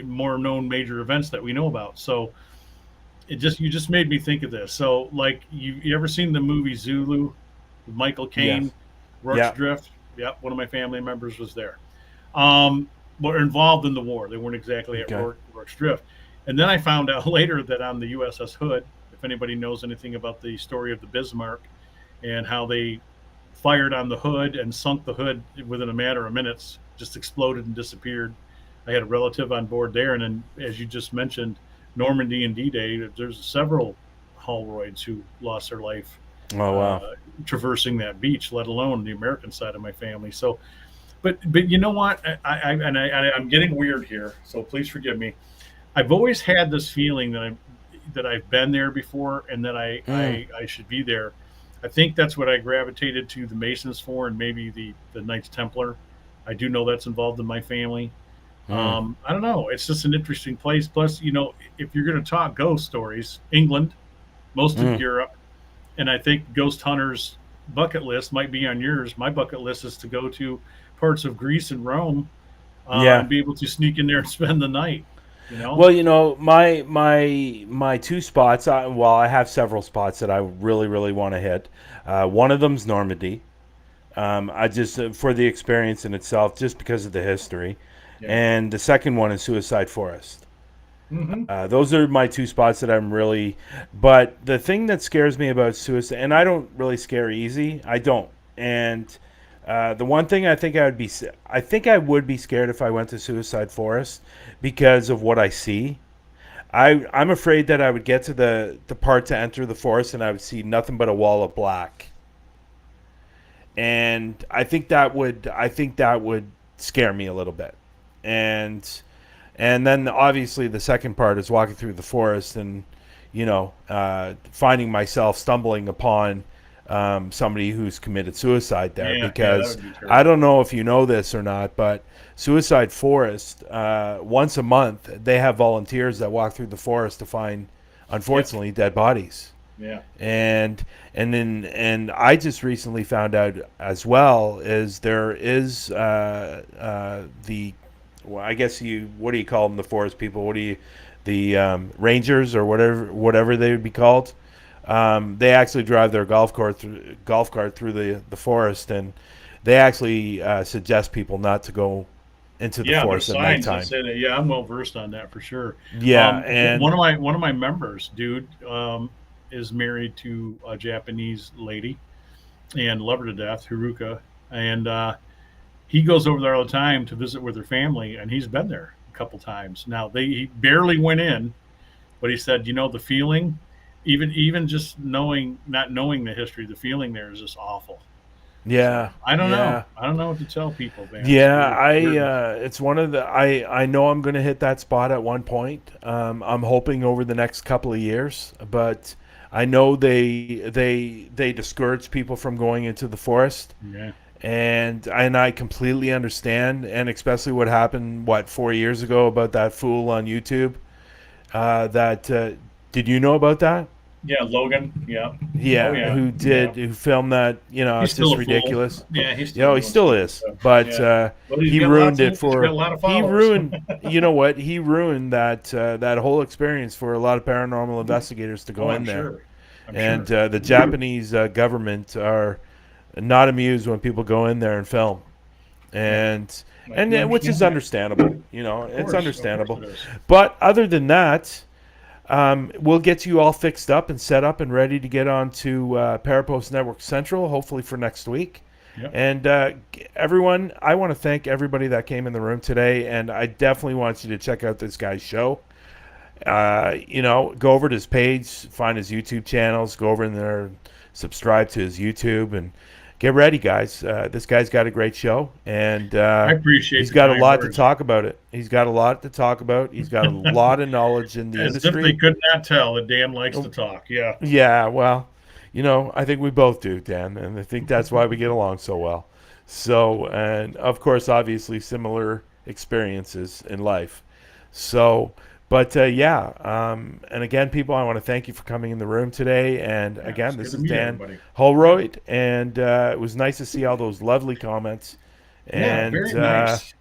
more known major events that we know about. So you just made me think of this. So like you ever seen the movie Zulu with Michael yes. Caine, Rorke's Yeah. Drift? Yep, one of my family members was there. Um, were involved in the war. They weren't exactly at Okay. Rorke's Drift. And then I found out later that on the USS Hood, if anybody knows anything about the story of the Bismarck and how they fired on the hood and sunk the hood within a matter of minutes, just exploded and disappeared. I had a relative on board there, and then as you just mentioned, Normandy and D-Day. There's several Holroyds who lost their life Oh wow. uh, traversing that beach, let alone the American side of my family. So, but you know what? I'm getting weird here, so please forgive me. I've always had this feeling that I've been there before and that Mm, I should be there. I think that's what I gravitated to the Masons for, and maybe the Knights Templar. I do know that's involved in my family. mm, I don't know. It's just an interesting place. Plus, if you're going to talk ghost stories, England, most of mm. Europe, and I think ghost hunters' bucket list might be on yours. My bucket list is to go to parts of Greece and Rome Yeah. and be able to sneak in there and spend the night. You know? Well, my 2 spots. Well, I have several spots that I really really want to hit. One of them's Normandy. I just for the experience in itself, just because of the history, Yeah. and the second one is Suicide Forest. Mm-hmm. Those are my 2 spots that I'm really. But the thing that scares me about suicide, and I don't really scare easy. I don't. And the one thing I think I would be scared if I went to Suicide Forest because of what I see. I'm afraid that I would get to the part to enter the forest and I would see nothing but a wall of black. And I think that would scare me a little bit. And and then obviously the second part is walking through the forest and finding myself stumbling upon somebody who's committed suicide there. Yeah. Yeah. That Because would be I don't terrifying. know if you know this or not, but Suicide Forest, once a month they have volunteers that walk through the forest to find, Yep. unfortunately, dead bodies. Yeah. And I just recently found out as well is there is the well, I guess you what do you call them, the forest people, what do you the rangers or whatever they would be called. They actually drive their golf cart through the forest, and they actually suggest people not to go into the Yeah, there's forest at signs that nighttime. say that. Yeah, I'm well versed on that for sure. Yeah, and One of my members, dude, is married to a Japanese lady and love her to death, Haruka, and he goes over there all the time to visit with her family, and he's been there a couple times. Now he barely went in, but he said, the feeling. even just not knowing the history, the feeling there is just awful. So Yeah, I don't know. yeah. I don't know what to tell people, man. It's Yeah, weird. Weirdness. it's one of the I know I'm going to hit that spot at one point. I'm hoping over the next couple of years, but I know they discourage people from going into the forest, Yeah. and I completely understand, and especially what happened 4 years ago about that fool on YouTube. That did you know about that? Yeah. Logan. Yeah. Oh Yeah, yeah. Yeah. who filmed that? He's It's still just a fool. ridiculous. Yeah. He's You still know, he doing still stupid is, stuff. but Yeah. But he ruined it he's got a for lot of he followers. ruined. You know what? He ruined that whole experience for a lot of paranormal investigators to Oh, go I'm in there, sure. I'm and sure. the Japanese government are not amused when people go in there and film, Yeah. and I can which is understand that. understandable. You know, it's Of course understandable. it is. But other than that, we'll get you all fixed up and set up and ready to get on to Parapost Network Central, hopefully for next week. Yep. And everyone, I want to thank everybody that came in the room today, and I definitely want you to check out this guy's show. Go over to his page, find his YouTube channels, go over in there, subscribe to his YouTube, and get ready, guys. This guy's got a great show, and I appreciate he's the got a kind lot to words. talk about it. He's got a lot to talk about. He's got a lot of knowledge in the As if they industry. could not tell that Dan likes to talk. Yeah. Yeah, well, I think we both do, Dan, and I think that's why we get along so well. So, and of course, obviously, similar experiences in life. So, but yeah, and again, people, I want to thank you for coming in the room today. And Yeah. again, It's this good to is meet Dan everybody. Holroyd, and it was nice to see all those lovely comments. Yeah. And Very nice.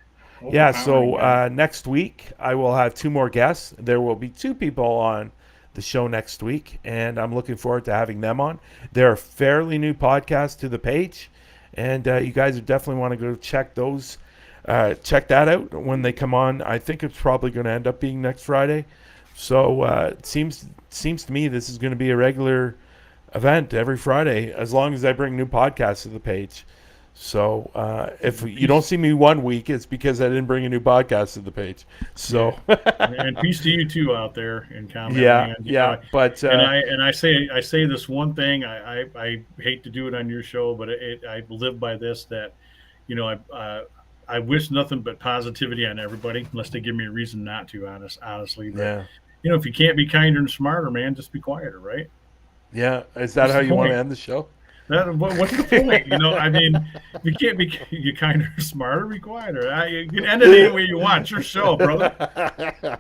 yeah, Overpowering, so man. next week I will have two more guests. There will be two people on the show next week, and I'm looking forward to having them on. They're a fairly new podcast to the page, and you guys definitely want to go check that out when they come on. I think it's probably going to end up being next Friday. So it seems to me this is going to be a regular event every Friday, as long as I bring new podcasts to the page. So if you don't see me one week, it's because I didn't bring a new podcast to the page. So And peace to you too out there in comment yeah, land. yeah, but I say this one thing. I hate to do it on your show, but I live by this that I wish nothing but positivity on everybody, unless they give me a reason not to. Honestly, but yeah, if you can't be kinder and smarter, man, just be quieter, right? yeah. Is that What's how the you want to point? end the show? What's the point? I mean, if you can't be you kinder, smarter, be quieter. You can end it any way you want. It's your show, brother.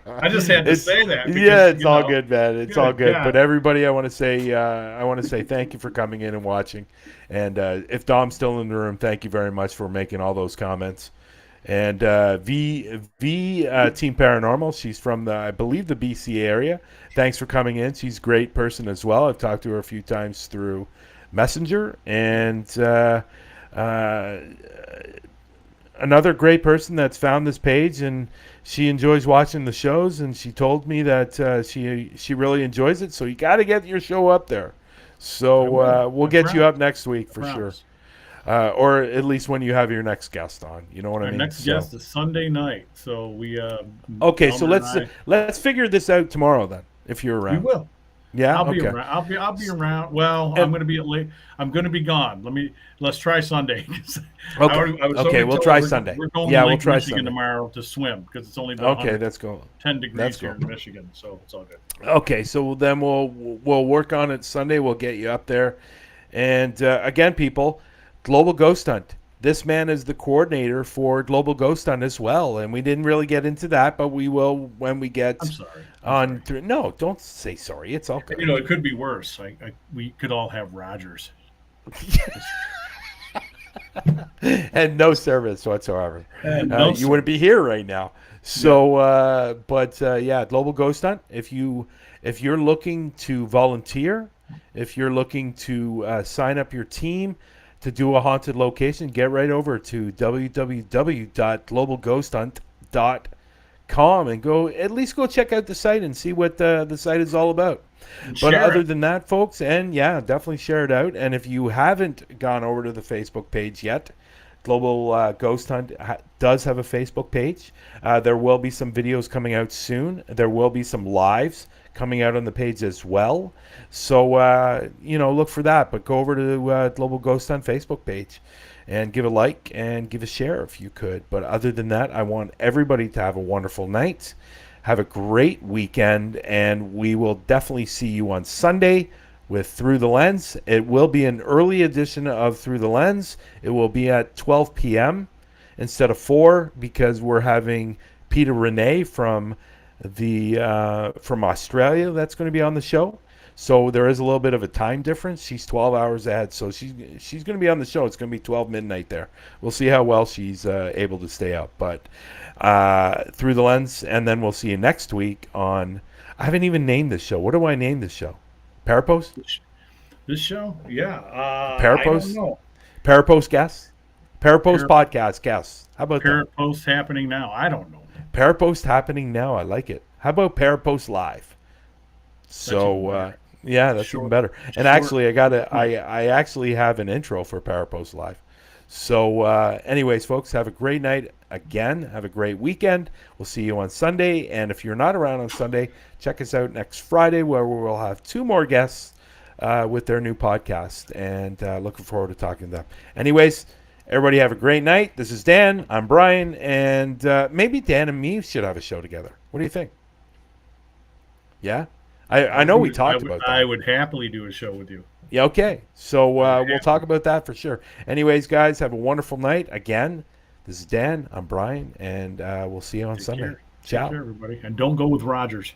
I just had to It's say that yeah, because it's all good, man. It's all good good. But God. everybody, I want to say thank you for coming in and watching. And if Dom's still in the room, thank you very much for making all those comments. And V Team Paranormal, she's from I believe the BC area. Thanks for coming in. She's a great person as well. I've talked to her a few times through Messenger, and another great person that's found this page, and she enjoys watching the shows, and she told me that she really enjoys it. So you got to get your show up there. So I will. we'll I get you promise. up next week I for sure, promise. or at least when you have your next guest on. You know what I Our mean? next So guest is Sunday night, so we okay, so Elmer and I let's figure this out tomorrow then, if you're we around. will. Yeah. I'll be Okay. around. I'll be around. Well, I'm And going to be late. I'm going to be gone. Let's try Sunday. okay. I was Okay. already We'll told try Sunday. we're going to Yeah, we'll Lake try Michigan Sunday. tomorrow to swim because it's only about Okay, that's cool. 110 degrees That's here cool. in Michigan, so it's all good. Okay, so then we'll work on it Sunday. We'll get you up there, and again, people, Global Ghost Hunt. This man is the coordinator for Global Ghost Hunt as well, and we didn't really get into that, but we will when we get I'm sorry. on. No, don't say sorry. It's all good. It could be worse. We could all have Rogers. And no service whatsoever. No, You wouldn't be here right now. So, but yeah, Global Ghost Hunt. If you're looking to volunteer, if you're looking to sign up your team to do a haunted location, get right over to www.globalghosthunt.com and at least go check out the site and see what the site is all about. But share other it. than that, folks, and yeah, definitely share it out. And if you haven't gone over to the Facebook page yet, Global Ghost Hunt does have a Facebook page. There will be some videos coming out soon. There will be some lives coming out on the page as well. So, look for that. But go over to Global Ghost on Facebook page and give a like and give a share if you could. But other than that, I want everybody to have a wonderful night. Have a great weekend, and we will definitely see you on Sunday with Through the Lens. It will be an early edition of Through the Lens. It will be at 12 p.m. instead of 4 because we're having Peter Renee from Australia that's going to be on the show. So there is a little bit of a time difference. She's 12 hours ahead, so she's going to be on the show. It's going to be 12 midnight there. We'll see how well she's able to stay up. But Through the Lens, and then we'll see you next week on. I haven't even named this show. What do I name this show? Parapost? This show? Yeah. Parapost? I don't know. Parapost guests? Parapost podcast guests. How about that? Parapost happening now. I don't know. Parapost happening now. I like it. How about Parapost live? So yeah, that's even better. And actually, I actually have an intro for Parapost live. So anyways, folks, have a great night. Again, have a great weekend. We'll see you on Sunday. And if you're not around on Sunday, check us out next Friday where we will have 2 more guests with their new podcast. And looking forward to talking to them. Anyways, everybody have a great night. This is Dan. I'm Brian. And maybe Dan and me should have a show together. What do you think? Yeah? I know we talked about that. I would happily do a show with you. Yeah, okay. So we'll talk about that for sure. Anyways, guys, have a wonderful night. Again, this is Dan. I'm Brian. And we'll see you on Sunday. Care. Ciao. Take care, everybody. And don't go with Rogers.